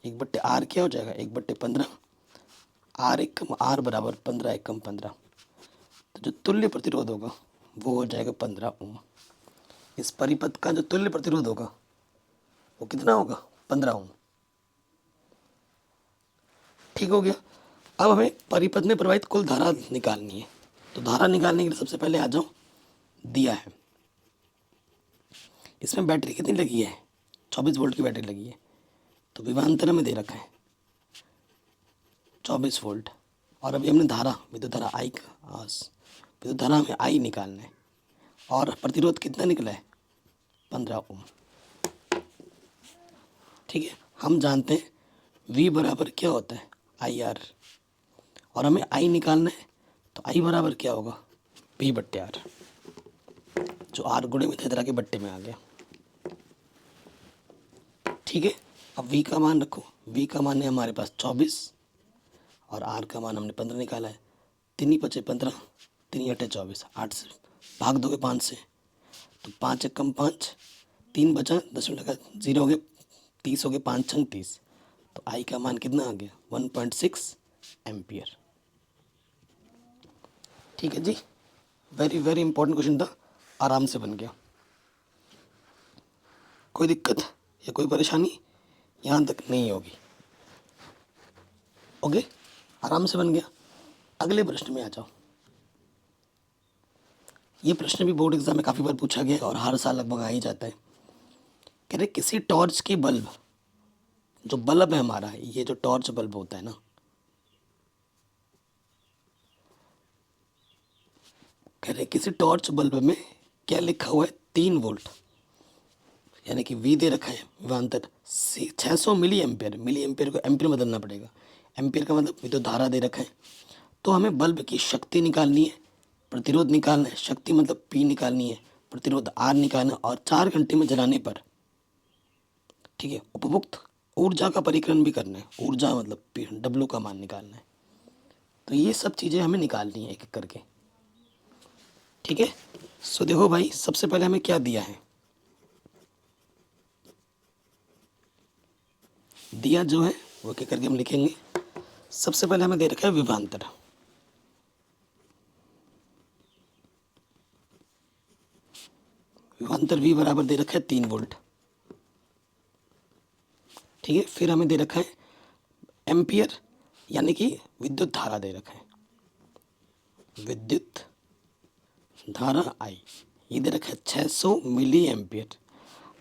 1/R क्या हो जाएगा 1/15, R 1 कम R बराबर 15, 1 कम 15, तो जो तुल्य प्रतिरोध होगा वो हो जाएगा 15 ओम। इस परिपथ का जो तुल्य प्रतिरोध होगा वो कितना होगा, 15 ओम। ठीक हो गया। अब हमें परिपथ में प्रवाहित कुल धारा निकालनी है, तो धारा निकालने के लिए सबसे पहले आ जाओ, दिया है इसमें बैटरी कितनी लगी है, 24 वोल्ट की बैटरी लगी है, तो विभवांतर में दे रखा है 24 वोल्ट, और अभी हमने धारा, विद्युत धारा आई का, विद्युत धारा हमें आई निकालना है, और प्रतिरोध कितना निकला है 15 ओम। ठीक है, हम जानते हैं V बराबर क्या होता है IR, और हमें I निकालना है, तो I बराबर क्या होगा P/R, जो R गुणे में तरह के बट्टे में आ गया। ठीक है, अब V का मान रखो, V का मान है हमारे पास 24 और R का मान हमने 15 निकाला है, 3 × 5 = 15, 3 × 8 = 24, 8 से भाग दोगे 5 से, तो 5 × 1 = 5, 3 बचा, 10 में लगा 0 हो गए, 30 हो गए, 5 × 30, तो I का मान कितना आ गया 1.6 एम्पियर। ठीक है जी, वेरी वेरी इंपॉर्टेंट क्वेश्चन था, आराम से बन गया, कोई दिक्कत या कोई परेशानी यहाँ तक नहीं होगी। ओके, आराम से बन गया। अगले प्रश्न में आ जाओ। ये प्रश्न भी बोर्ड एग्जाम में काफ़ी बार पूछा गया है और हर साल लगभग आ ही जाता है। कह रहे किसी टॉर्च की बल्ब, जो बल्ब है हमारा, ये जो टॉर्च बल्ब होता है ना, कह रहे किसी टॉर्च बल्ब में क्या लिखा हुआ है 3 वोल्ट, यानी कि V दे रखा है विभवांतर 600 मिली एम्पियर, मिली एम्पियर को एम्पियर में बदलना पड़ेगा, एम्पियर का मतलब विद्युत धारा दे रखा है, तो हमें बल्ब की शक्ति निकालनी है, प्रतिरोध निकालना है, शक्ति मतलब P निकालनी है, प्रतिरोध R निकालना है, और 4 घंटे में जलाने पर, ठीक है, उपभुक्त ऊर्जा का परिकलन भी करना है, ऊर्जा मतलब W का मान निकालना है। तो ये सब चीज़ें हमें निकालनी है एक एक करके। ठीक है, सो देखो भाई, सबसे पहले हमें क्या दिया है, दिया जो है वो क्या करके हम लिखेंगे। सबसे पहले हमें दे रखा है विभवांतर। विभवांतर V बराबर दे रखा है 3 वोल्ट। ठीक है, फिर हमें दे रखा है एम्पियर यानी कि विद्युत धारा दे रखा है, विद्युत धारा I ये दे रखा है 600 मिली एम्पियर।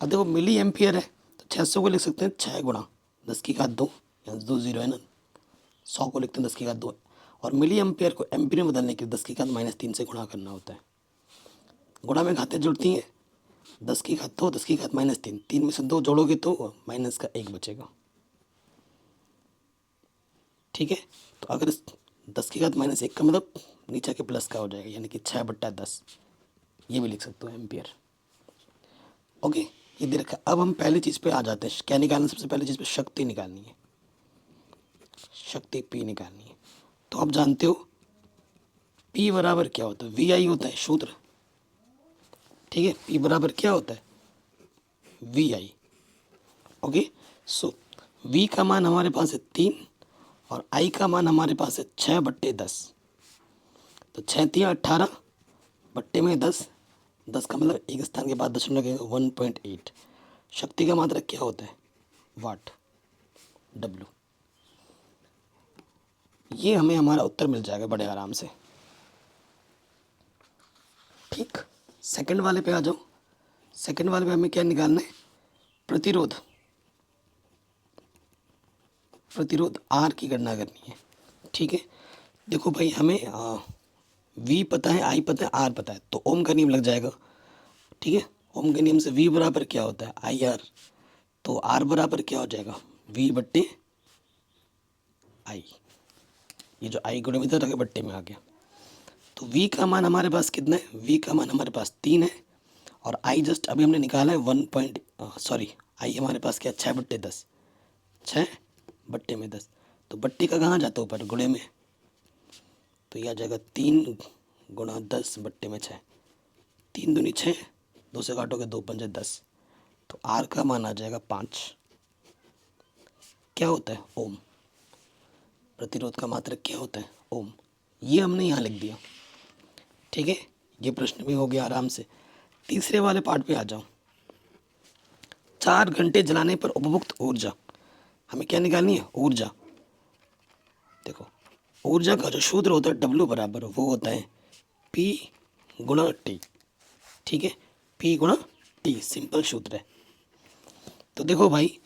अब देखो मिली एम्पियर है तो 600 को लिख सकते हैं 6 गुणा 10 की घात 2, यहाँ 2 जीरो है ना, 100 को लिखते हैं 10 की घात 2, और मिली एम्पियर को एम्पियर में बदलने के लिए 10 की घात -3 से गुणा करना होता है। गुणा में घातें जुड़ती हैं, 10 की घात 2 10 की घात -3, 3 में से 2 जोड़ोगे तो माइनस का 1 बचेगा। ठीक है, तो अगर 10 की घात -1 का मतलब नीचे के प्लस का हो जाएगा, यानी कि 6/10 ये भी लिख सकते हो एम्पियर। ओके, ये दे रखा है। अब हम पहली चीज़ पे आ जाते हैं, क्या निकालना, सबसे पहली चीज़ पे शक्ति निकालनी है, शक्ति P निकालनी है। तो आप जानते हो P बराबर क्या होता है, VI होता है सूत्र। ठीक है, P बराबर क्या होता है, VI। ओके, सो V का मान हमारे पास है 3 और I का मान हमारे पास है 6/10। तो 6 3 18 बट्टे में 10, 10 का मतलब एक स्थान के बाद दशमलव लगेगा 1.8। शक्ति का मात्रक क्या होता है, वाट, W। ये हमें हमारा उत्तर मिल जाएगा बड़े आराम से। ठीक, सेकंड वाले पे आ जाओ। सेकंड वाले पे हमें क्या निकालना है, प्रतिरोध, प्रतिरोध R की गणना करनी है। ठीक है, देखो भाई हमें V पता है, I पता है, R पता है, तो ओम का नियम लग जाएगा। ठीक है, ओम के नियम से V बराबर क्या होता है, IR, तो R बराबर क्या हो जाएगा, V/I। ये जो I गुणे में था बट्टे में आ गया। तो V का मान हमारे पास कितना है, V का मान हमारे पास 3 है, और I जस्ट अभी हमने निकाला है I हमारे पास क्या, 6/10, 6/10। तो बट्टे का कहाँ जाता है ऊपर, गुणे में, तो यह आ जाएगा 3 गुणा 10/6, 3 दूनी 6, 2 से काटोगे 2 पंजे 10, तो R का मान आ जाएगा 5। क्या होता है, ओम। प्रतिरोध का मात्रक क्या होता है, ओम। ये हमने यहाँ लिख दिया। ठीक है, ये प्रश्न भी हो गया आराम से। तीसरे वाले पार्ट पे आ जाओ। 4 घंटे जलाने पर उपभुक्त ऊर्जा, हमें क्या निकालनी है, ऊर्जा। देखो ऊर्जा का जो सूत्र होता है W बराबर वो होता है P गुणा T। ठीक है, P गुणा T सिंपल सूत्र है। तो देखो भाई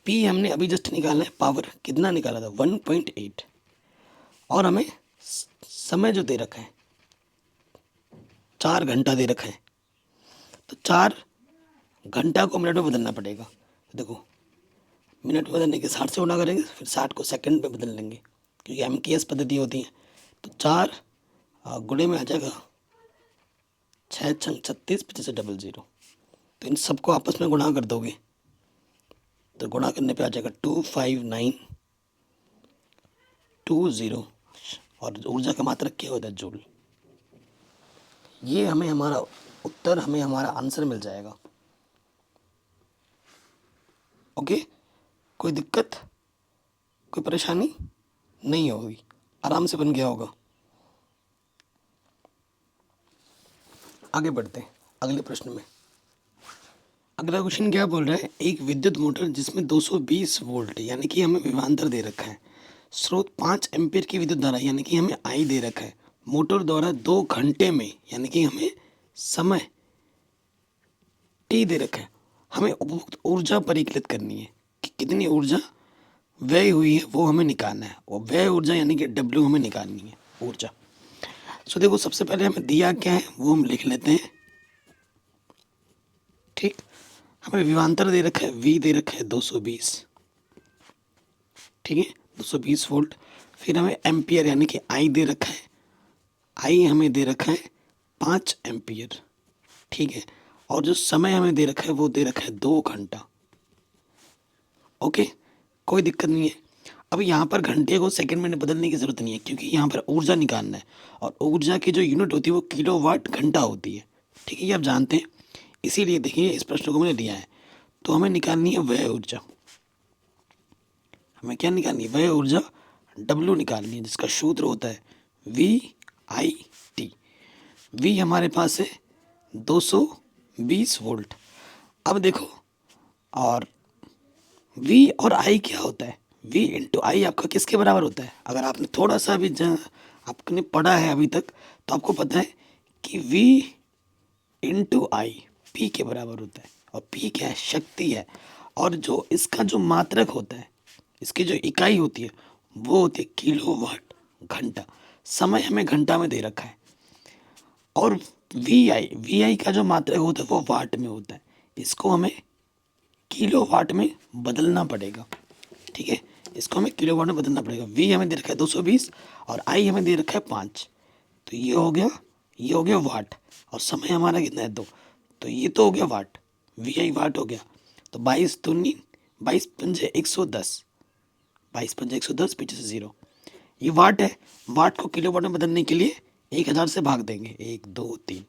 P हमने अभी जस्ट निकाला है, पावर कितना निकाला था, 1.8, और हमें समय जो दे रखा है 4 घंटा दे रखा है, तो 4 घंटा को मिनट में बदलना पड़ेगा। देखो मिनट में बदलने के 60 से गुणा करेंगे, फिर 60 को सेकंड में बदल लेंगे क्योंकि MKS पद्धति होती है। तो 4 गुणे में आ जाएगा 6 छंग 36 50 00। तो इन सबको आपस में गुणा कर दोगे तो गुणा करने पे आ जाएगा 25920, और ऊर्जा का मात्रक क्या होता है, जूल। ये हमें हमारा उत्तर, हमें हमारा आंसर मिल जाएगा। ओके, कोई दिक्कत, कोई परेशानी नहीं होगी, आराम से बन गया होगा। आगे बढ़ते हैं अगले प्रश्न में। अगला क्वेश्चन क्या बोल रहा है, एक विद्युत मोटर जिसमें 220 वोल्ट यानी कि हमें विभवांतर दे रखा है, स्रोत 5 एम्पीयर की विद्युत धारा यानी कि हमें I दे रखा है, मोटर द्वारा 2 घंटे में यानी कि हमें समय T दे रखा है, हमें उपभोक्त ऊर्जा परिकलित करनी है कि कितनी ऊर्जा व्यय हुई है वो हमें निकालना है, और व्यय ऊर्जा यानी कि W हमें निकालनी है, ऊर्जा। सो देखो सबसे पहले हमें दिया क्या है वो हम लिख लेते हैं। ठीक, हमें विभवांतर दे रखा है, V दे रखा है 220। ठीक है, 220 वोल्ट। फिर हमें एम्पियर यानी कि I दे रखा है, I हमें दे रखा है 5 एम्पियर। ठीक है, और जो समय हमें दे रखा है वो दे रखा है 2 घंटा। ओके, कोई दिक्कत नहीं है। अब यहाँ पर घंटे को सेकंड में बदलने की ज़रूरत नहीं है क्योंकि यहाँ पर ऊर्जा निकालना है, और ऊर्जा की जो यूनिट होती है वो किलोवाट घंटा होती है। ठीक है, ये आप जानते हैं, इसीलिए देखिए इस प्रश्न को मैंने लिया है। तो हमें निकालनी है व्यय ऊर्जा। हमें क्या निकालनी है, वह ऊर्जा W निकालनी है, जिसका सूत्र होता है VIT। V हमारे पास है 220 वोल्ट। अब देखो, और V और I क्या होता है, V इंटू आई आपका किसके बराबर होता है? अगर आपने थोड़ा सा भी आपने पढ़ा है अभी तक तो आपको पता है कि V इंटू आई P के बराबर होता है। और P क्या है, शक्ति है। और जो इसका जो मात्रक होता है, इसकी जो इकाई होती है वो होती है किलोवाट घंटा। समय हमें घंटा में दे रखा है। और VI का जो मात्रक होता है वो वाट में होता है। इसको हमें किलोवाट में बदलना पड़ेगा, ठीक है, इसको हमें किलोवाट में बदलना पड़ेगा। V हमें दे रखा है 220 और I हमें दे रखा है 5। तो ये हो गया वाट, और समय हमारा कितना है 2, तो ये तो हो गया वाट, VI वाट हो गया। तो 22 दूनी 22 पंजे 110, 22 पंजे 110, पीछे से 0, ये वाट है। वाट को किलोवाट में बदलने के लिए 1000 से भाग देंगे, 1 2 3,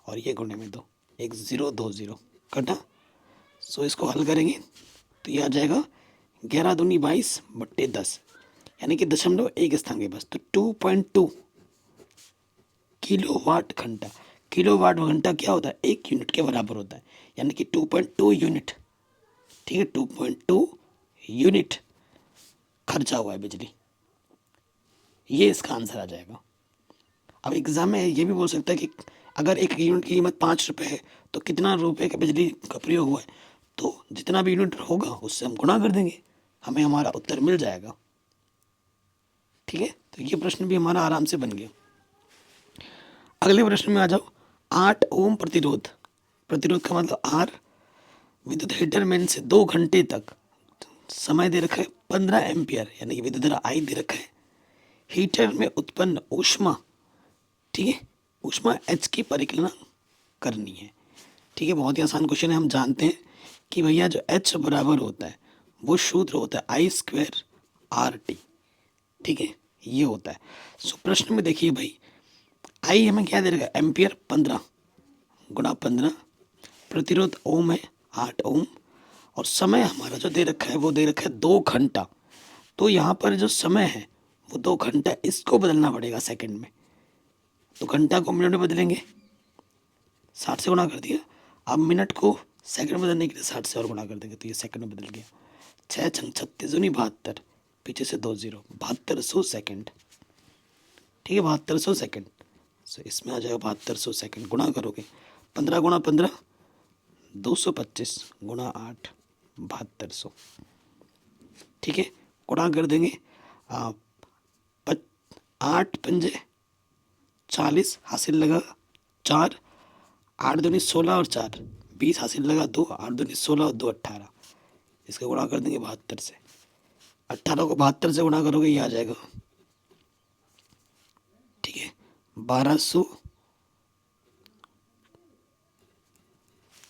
और ये गुणे में 2, 1 0 2 0 कटा। सो इसको हल करेंगे तो ये आ जाएगा 11 दूनी 22 बट्टे 10, यानी कि 0.1 स्थान के पास। तो 2.2 किलोवाट घंटा। किलोवाट घंटा क्या होता है, 1 यूनिट के बराबर होता है, यानी कि 2.2 यूनिट, ठीक है, 2.2 यूनिट खर्चा हुआ है बिजली। ये इसका आंसर आ जाएगा। अब एग्जाम में ये भी बोल सकता है कि अगर एक यूनिट की कीमत 5 रुपये है तो कितना रुपए का बिजली का प्रयोग हुआ है, तो जितना भी यूनिट होगा उससे हम गुणा कर देंगे, हमें हमारा उत्तर मिल जाएगा, ठीक है। तो ये प्रश्न भी हमारा आराम से बन गया। अगले प्रश्न में आ जाओ। 8 ओम प्रतिरोध, प्रतिरोध का मतलब R, विद्युत हीटर में से 2 घंटे तक समय दे रखा है 15 एम्पियर, यानी कि विद्युत धारा I दे रखा है। हीटर में उत्पन्न ऊष्मा, ठीक है, ऊष्मा H की परिकलन करनी है, ठीक है। बहुत ही आसान क्वेश्चन है। हम जानते हैं कि भैया जो H बराबर होता है वो सूत्र होता है I² RT, ठीक है, ये होता है। सो प्रश्न में देखिए भाई, I हमें क्या दे रखा है, एम्पियर 15 गुणा 15, प्रतिरोध ओम है 8 ओम, और समय हमारा जो दे रखा है वो दे रखा है 2 घंटा। तो यहाँ पर जो समय है वो 2 घंटा, इसको बदलना पड़ेगा सेकंड में। तो घंटा को मिनट में बदलेंगे, 60 से गुणा कर दिया। अब मिनट को सेकंड में बदलने के लिए 60 से और गुणा कर देंगे, तो ये सेकंड में बदल गया। 6 छंग 36 दूनी 72, पीछे से 2 0, 7200 सेकंड, ठीक है, 7200 सेकंड। सो इसमें आ जाएगा 7200 सेकंड। गुणा करोगे 15 गुणा 15 225 गुणा 8 7200, ठीक है, गुणा कर देंगे। 8 पंजे 40 हासिल लगा 4, 8 दूनी 16 और 4 20 हासिल लगा 2, 8 दूनी 16 और 2 18, इसका गुणा कर देंगे 72 से। 18 को 72 से गुणा करोगे ये आ जाएगा, ठीक है, 1200,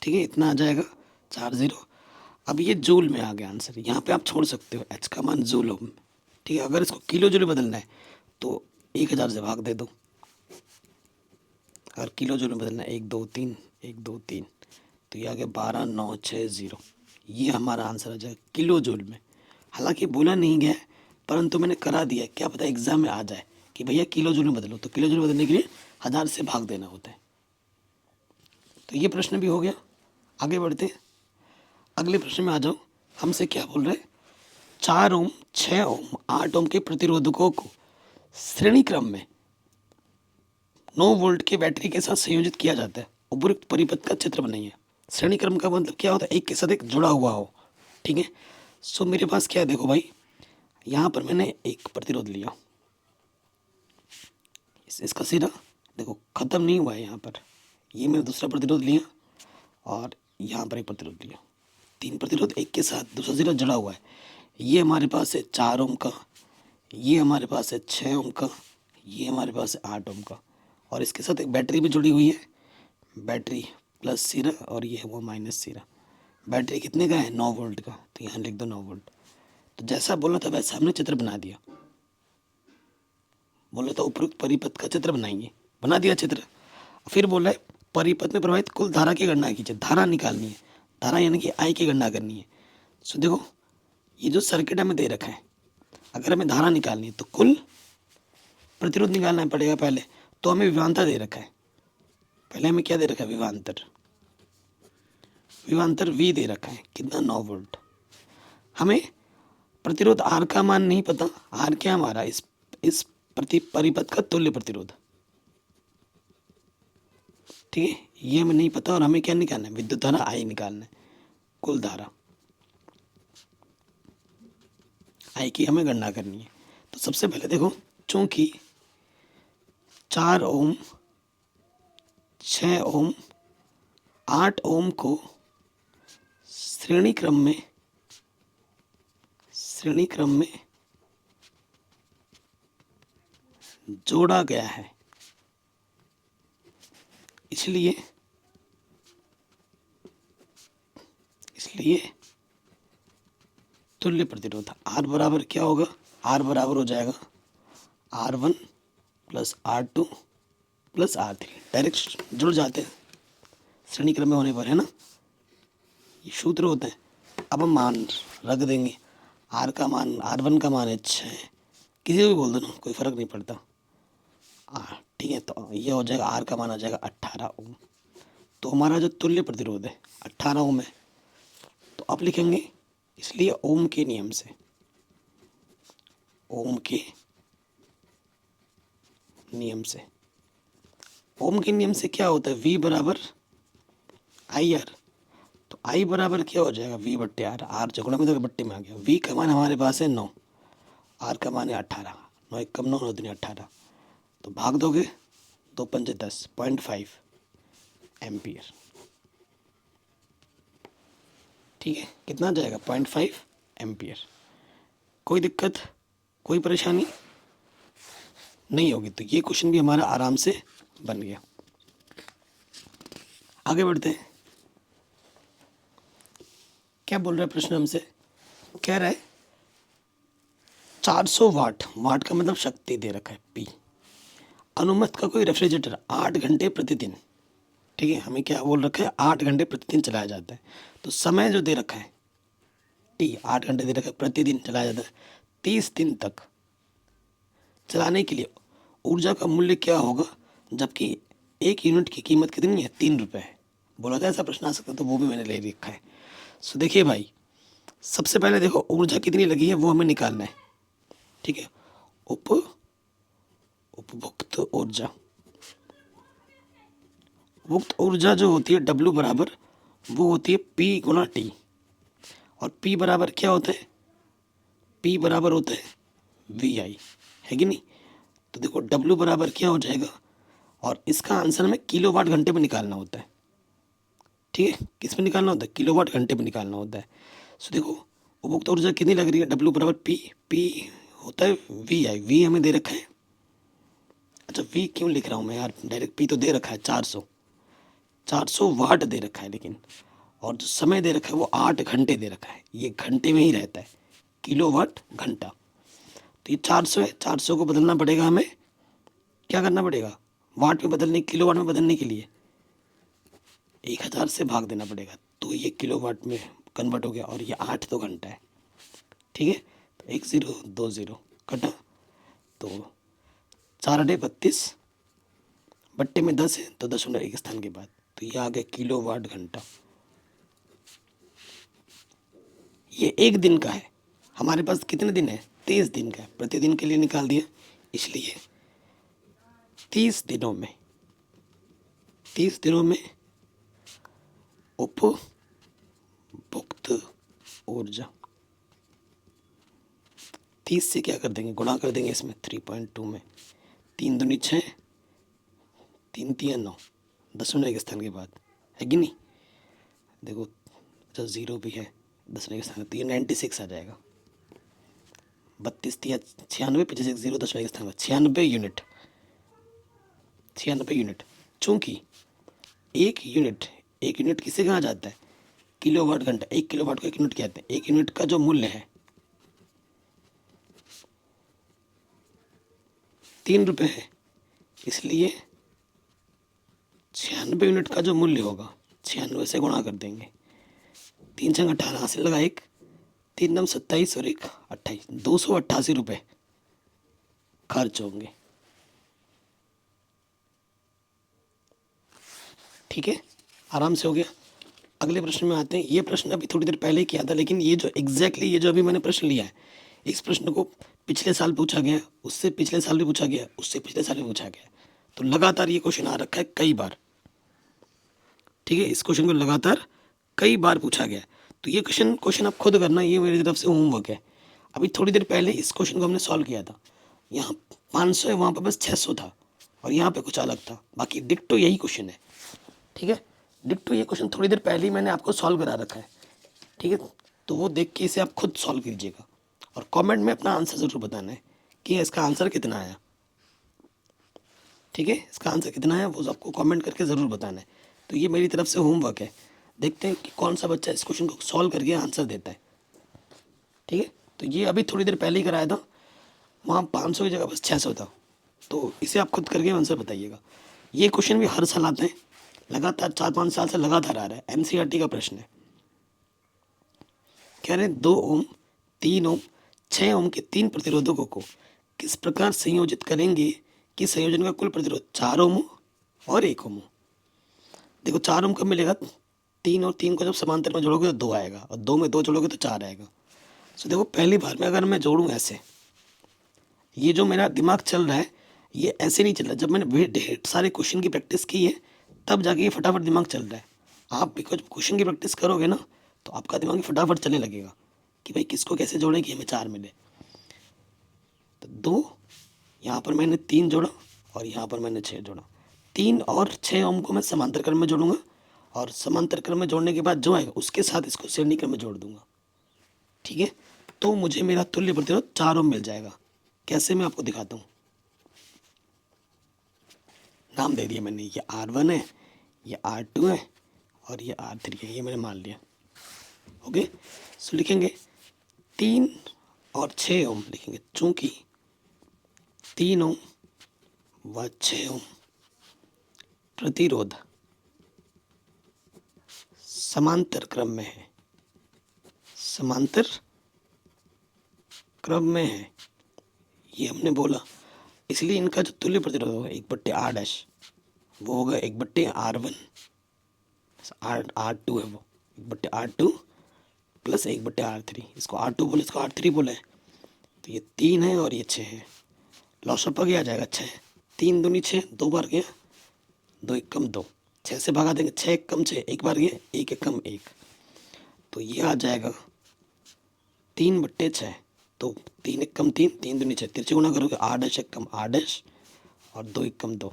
ठीक है, इतना आ जाएगा 40। अब ये जूल में आ गया आंसर, यहाँ पे आप छोड़ सकते हो H का मान जूल में, ठीक है। अगर इसको किलो जूल में बदलना है तो 1000 से भाग दे दो। अगर किलो जूल में बदलना है 1 2 3 1 2 3, तो ये आ गया 12 9 6 0, ये हमारा आंसर आ जाएगा किलो जूल में। हालांकि बोला नहीं गया है, परंतु मैंने करा दिया, क्या पता एग्जाम में आ जाए कि भैया किलो जूल में बदलो, तो किलो जूल में बदलने के लिए 1000 से भाग देना होता है। तो ये प्रश्न भी हो गया। आगे बढ़ते हैं, अगले प्रश्न में आ जाओ। हमसे क्या बोल रहे हैं, 4 ओम 6 ओम 8 ओम के प्रतिरोधकों को श्रेणी क्रम में 9 वोल्ट के बैटरी के साथ संयोजित किया जाता है। उपयुक्त परिपथ का चित्र बनाइए। श्रेणी क्रम का मतलब क्या होता है, एक के साथ एक जुड़ा हुआ हो, ठीक है। सो मेरे पास क्या है, देखो भाई, यहाँ पर मैंने एक प्रतिरोध लिया, इसका सिरा देखो ख़त्म नहीं हुआ है यहाँ पर, ये मैंने दूसरा प्रतिरोध लिया और यहाँ पर एक प्रतिरोध लिया, 3 प्रतिरोध एक के साथ दूसरा सिरा जुड़ा हुआ है। ये हमारे पास है 4 ओम का, ये हमारे पास है 6 ओम का, ये हमारे पास है 8 ओम का, और इसके साथ एक बैटरी भी जुड़ी हुई है, बैटरी प्लस सिरा और ये है वो माइनस सिरा। बैटरी कितने का है, 9 वोल्ट का, तो यहाँ लिख दो 9 वोल्ट। तो जैसा बोला था वैसा हमने चित्र बना दिया, बोला था उपयुक्त परिपथ का चित्र बनाइए, बना दिया चित्र। फिर बोला है परिपथ में प्रवाहित कुल धारा की गणना कीजिए, धारा निकालनी है, धारा यानी कि आई की गणना करनी है। सो देखो ये जो सर्किट हमें दे रखा है अगर हमें धारा निकालनी है तो कुल प्रतिरोध निकालना पड़ेगा पहले। तो हमें विभवांतर दे रखा है, पहले हमें क्या दे रखा है, विभवांतर। विभवांतर V दे रखा है, कितना, 9 वोल्ट। हमें प्रतिरोध R का मान नहीं पता। R क्या हमारा, इस परिपथ का तुल्य प्रतिरोध, ठीक है, ये हमें नहीं पता। और हमें क्या निकालना है, विद्युत धारा I निकालना है, कुल धारा I की हमें गणना करनी है। तो सबसे पहले देखो, चूंकि 4 ओम, 6 ओम, 8 ओम को श्रेणी क्रम में जोड़ा गया है, इसलिए तुल्य प्रतिरोध R बराबर क्या होगा, R बराबर हो जाएगा R1 plus R2 plus R3। Direct जुड़ जाते हैं श्रेणी क्रम में होने पर, है ना, ये सूत्र होते हैं। अब हम मान रख देंगे। R का मान, R1 का मान है 6, किसी को भी बोल दो ना, कोई फर्क नहीं पड़ता, ठीक है। तो ये हो जाएगा, R का मान आ जाएगा 18 ओम। तो हमारा जो तुल्य प्रतिरोध है 18 ओम है। तो अब लिखेंगे, इसलिए ओम के नियम से, ओम के नियम से क्या होता है, V बराबर IR। तो I बराबर क्या हो जाएगा, V बट्टे R। R चौगुना में तो बट्टे में आ गया। V का मान हमारे पास है 9, R का मान है 18, 9 एक कम 9, 9 दूनी 18। तो भाग दोगे, 2 पंजे 10, 0.5 एम्पियर, ठीक है। कितना जाएगा, 0.5 एम्पियर। कोई दिक्कत, कोई परेशानी नहीं होगी। तो ये क्वेश्चन भी हमारा आराम से बन गया। आगे बढ़ते हैं। क्या बोल रहा है प्रश्न हमसे, कह रहा है 400 वाट, वाट का मतलब शक्ति दे रखा है P, अनुमत का कोई रेफ्रिजरेटर 8 घंटे प्रतिदिन, ठीक है, हमें क्या बोल रखा है, 8 घंटे प्रतिदिन चलाया जाता है। तो समय जो दे रखा है T, 8 घंटे दे रखा है, प्रतिदिन चलाया जाता है। 30 दिन तक चलाने के लिए ऊर्जा का मूल्य क्या होगा, जबकि 1 यूनिट की कीमत कितनी है, 3 रुपये है। बोला था ऐसा प्रश्न आ सकता, तो वो भी मैंने ले रखा है। सो देखिए भाई, सबसे पहले देखो ऊर्जा कितनी लगी है वो हमें निकालना है, ठीक है। उपभुक्त ऊर्जा, उपभुक्त ऊर्जा जो होती है W बराबर, वो होती है P गुना T। और P बराबर क्या होता है, P बराबर होता है VI, है कि नहीं। तो देखो W बराबर क्या हो जाएगा, और इसका आंसर हमें किलोवाट घंटे में निकालना होता है, ठीक है। किस में निकालना होता है, किलोवाट घंटे में निकालना होता है। सो देखो उपभोक्ता ऊर्जा कितनी लग रही है, W बराबर P होता है VI, V हमें दे रखा है। अच्छा V क्यों लिख रहा हूँ मैं यार, डायरेक्ट P तो दे रखा है 400 वाट दे रखा है, लेकिन और जो समय दे रखा है वो 8 घंटे दे रखा है, ये घंटे में ही रहता है, किलोवाट घंटा। तो ये 400 है, 400 को बदलना पड़ेगा हमें, क्या करना पड़ेगा, वाट में बदलने, किलोवाट में बदलने के लिए 1000 से भाग देना पड़ेगा। तो ये किलोवाट में कन्वर्ट हो गया, और ये 8 तो घंटा है, ठीक है। तो 1 0 2 0 कटा, तो 4 अड़े 32, बट्टे में 10 है तो 10.1 स्थान के बाद, तो ये आ गया किलोवाट घंटा। ये एक दिन का है, हमारे पास कितने दिन है, 30 दिन का है, प्रतिदिन के लिए निकाल दिया, इसलिए 30 दिनों में उपभुक्त ऊर्जा, 30 से क्या कर देंगे, गुणा कर देंगे इसमें 3.2 में, 3 दूनी 6, 3 3 9, 10.1 स्थान के बाद, है कि नहीं। देखो अच्छा 0 भी है 10.1 स्थान, तो ये 96 आ जाएगा। 32 3 96, 55 0 10.1 स्थान, 96 यूनिट, 96 यूनिट। चूँकि एक यूनिट किसे कहा जाता है, किलोवाट घंटा। 1 किलोवाट को 1 यूनिट कहते हैं। 1 यूनिट का जो मूल्य है 3 रुपये है, इसलिए 96 यूनिट का जो मूल्य होगा 96 से गुणा कर देंगे। 3 छंग 18 हासिल लगा 1, तीन नम 27 और एक 28, 288 रुपये खर्च होंगे। ठीक है, आराम से हो गया। अगले प्रश्न में आते हैं। ये प्रश्न अभी थोड़ी देर पहले किया था, लेकिन ये जो एग्जैक्टली ये जो अभी मैंने प्रश्न लिया है, इस प्रश्न को पिछले साल पूछा गया, उससे पिछले साल भी पूछा गया, उससे पिछले साल भी पूछा गया। तो लगातार ये क्वेश्चन आ रखा है कई बार। ठीक है, इस क्वेश्चन को लगातार कई बार पूछा गया। तो ये क्वेश्चन आप खुद करना, ये मेरी तरफ से होमवर्क है। अभी थोड़ी देर पहले इस क्वेश्चन को हमने सॉल्व किया था। यहाँ 500 है, वहाँ पर बस 600 था, और यहाँ पे कुछ अलग था। बाकी डिक्टो यही क्वेश्चन है। ठीक है, डिक्टो ये क्वेश्चन थोड़ी देर पहले ही मैंने आपको सॉल्व करा रखा है। ठीक है, तो वो देख के इसे आप खुद सॉल्व कीजिएगा, और कमेंट में अपना आंसर ज़रूर बताना है कि इसका आंसर कितना आया। ठीक है, इसका आंसर कितना है वो आपको कमेंट करके ज़रूर बताना है। तो ये मेरी तरफ से होमवर्क है। देखते हैं कि कौन सा बच्चा इस क्वेश्चन को सॉल्व करके आंसर देता है। ठीक है, तो ये अभी थोड़ी देर पहले ही कराया था, वहाँ 500 की जगह बस 600 था। तो इसे आप खुद करके आंसर बताइएगा। ये क्वेश्चन भी हर साल आते हैं, लगातार 4-5 साल से लगातार आ रहा है। एनसीईआरटी का प्रश्न है। कह रहे हैं 2 ओम, 3 ओम, 6 ओम के 3 प्रतिरोधकों को किस प्रकार संयोजित करेंगे कि संयोजन का कुल प्रतिरोध 4 ओम हो और 1 ओम हो। देखो 4 ओम कब मिलेगा, 3 और 3 को जब समांतर में जोड़ोगे तो 2 आएगा, और 2 में 2 जोड़ोगे तो 4 आएगा। सो देखो पहली बार में अगर मैं जोड़ूँ ऐसे, ये जो मेरा दिमाग चल रहा है ये ऐसे नहीं चल रहा। जब मैंने ढेर सारे क्वेश्चन की प्रैक्टिस की है तब जाके ये फटाफट दिमाग चल रहा है। आप बिकॉज क्वेश्चन की प्रैक्टिस करोगे ना तो आपका दिमाग फटाफट चलने लगेगा कि भाई किसको कैसे जोड़े कि हमें 4 मिले। तो 2, यहाँ पर मैंने 3 जोड़ा और यहाँ पर मैंने 6 जोड़ा। 3 और 6 ओम को मैं समांतर क्रम में जोड़ूंगा, और समांतर क्रम में जोड़ने के बाद जो आएगा उसके साथ इसको श्रेणी क्रम में जोड़ दूंगा। ठीक है, तो मुझे मेरा तुल्य प्रतिरोध 4 ओम मिल जाएगा। कैसे, मैं आपको दिखाता हूँ। नाम दे दिया मैंने, ये R1 है, ये R2 है और ये R3 है, ये मैंने मान लिया। ओके, सो लिखेंगे 3 और 6 ओम लिखेंगे, चूंकि 3 ओम व 6 ओम प्रतिरोध समांतर क्रम में है, समांतर क्रम में है, ये हमने बोला। इसलिए इनका जो तुल्य प्रतिरोध होगा 1/R' वो होगा 1/R1, R2 है वो 1/R2 प्लस 1/R3। इसको R2 बोले, इसको R3 बोले। तो ये 3 है और ये 6 है। लॉसअप आ जाएगा 6, 3 दूनी 6, 2 बार गया, 2 1 कम 2, 6 से भगा देंगे, 6 1 कम 6, 1 बार गया, 1 1 कम 1। तो ये आ जाएगा 3/6। तो 3 1 कम 3, 3 दूनी 6, तिरछे गुना करोगे R' 1 कम R' और 2 1 कम 2,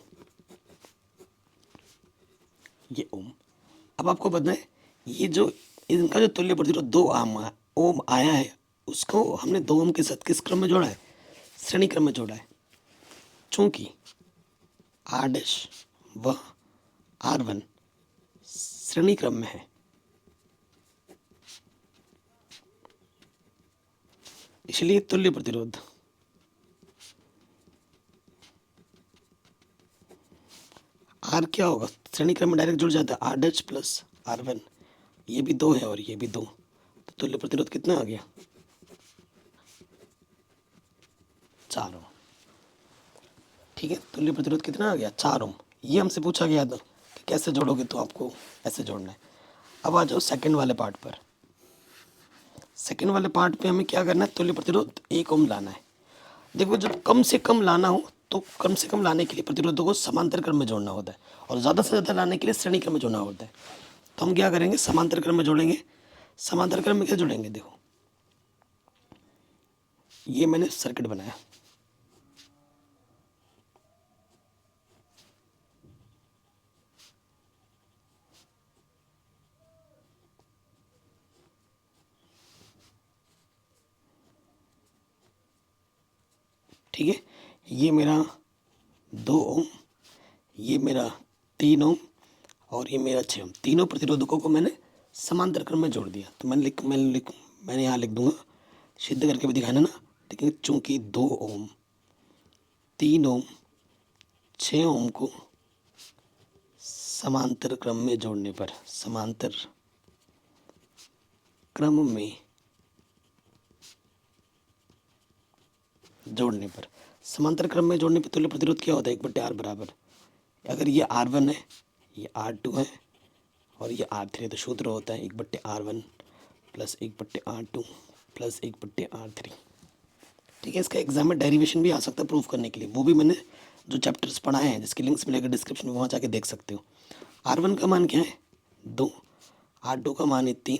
ये ओम। अब आपको पता है ये जो इनका जो तुल्य प्रतिरोध 2 ओम आया है उसको हमने 2 ओम के साथ किस क्रम में जोड़ा है, श्रेणी क्रम में जोड़ा है। चूंकि R' व R1 श्रेणी क्रम में है, इसलिए तुल्य प्रतिरोध R क्या होगा, श्रेणी क्रम में डायरेक्ट जुड़ जाता है, R' प्लस R1। ये भी 2 है और ये भी 2, तो तुल्य प्रतिरोध कितना आ गया, 4 ओम। ठीक है, तुल्य प्रतिरोध कितना आ गया, 4 ओम। ये हमसे पूछा गया था कि कैसे जोड़ोगे, तो आपको ऐसे जोड़ना है। अब आ जाओ सेकंड वाले पार्ट पर। सेकंड वाले पार्ट पे हमें क्या करना है, तुल्य प्रतिरोध 1 ओम लाना है। देखो जब कम से कम लाना हो तो कम से कम लाने के लिए प्रतिरोधों को समांतर क्रम में जोड़ना होता है, और ज़्यादा से ज़्यादा लाने के लिए श्रेणी क्रम में जोड़ना होता है। तो हम क्या करेंगे, समांतर क्रम में जोड़ेंगे। समांतर क्रम में क्या जोड़ेंगे, देखो ये मैंने सर्किट बनाया, ठीक है। ये मेरा 2 ओम, ये मेरा 3 ओम और ये मेरा 6 ओम। तीनों प्रतिरोधकों को मैंने समांतर क्रम में जोड़ दिया। तो मैंने यहाँ लिख दूंगा, सिद्ध करके भी दिखाना ना। लेकिन चूंकि 2 ओम, 3 ओम, 6 ओम को समांतर क्रम में जोड़ने पर, समांतर क्रम में जोड़ने पर, समांतर क्रम में जोड़ने पर तुल्य प्रतिरोध क्या होता है? 1/R बराबर, अगर ये R1 है, ये R2 है और ये R3 है, तो सूत्र होता है 1/R1 plus 1/R2 plus 1/R3। ठीक है, इसका एग्जाम में डेरिवेशन भी आ सकता है प्रूफ करने के लिए, वो भी मैंने जो चैप्टर्स पढ़ाए हैं जिसके लिंक्स मिलेगा डिस्क्रिप्शन में, वहाँ जाके देख सकते हो। R1 का मान क्या है? 2, R2 का मान है 3,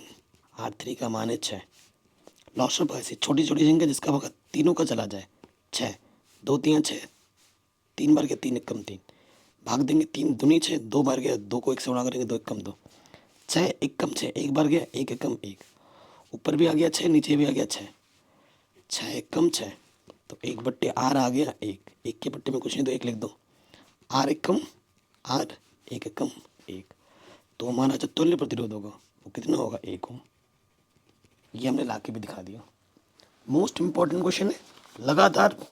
R3 का मान है 6। लॉस ऑफ ऐसी छोटी छोटी संख्या जिसका भाग तीनों का चला जाए, 6, 2 3 6, 3 बार गया 3 1 कम 3, भाग देंगे 3 दूनी 6, 2 बार गया 2 को 1 से गुणा करेंगे 2 1 कम 2, 6 1 कम 6, 1 बार गया 1 1 कम 1, ऊपर भी आ गया 6 नीचे भी आ गया 6, 6 1 कम 6, तो 1/R आ गया 1, 1 के बट्टे में कुछ नहीं तो 1 लिख दो, R 1 कम R 1 कम 1, तो हमारा जो तुल्य प्रतिरोध होगा वो कितना होगा? 1 ओम। ये हमने ला के भी दिखा दिया। मोस्ट इंपॉर्टेंट क्वेश्चन है, लगातार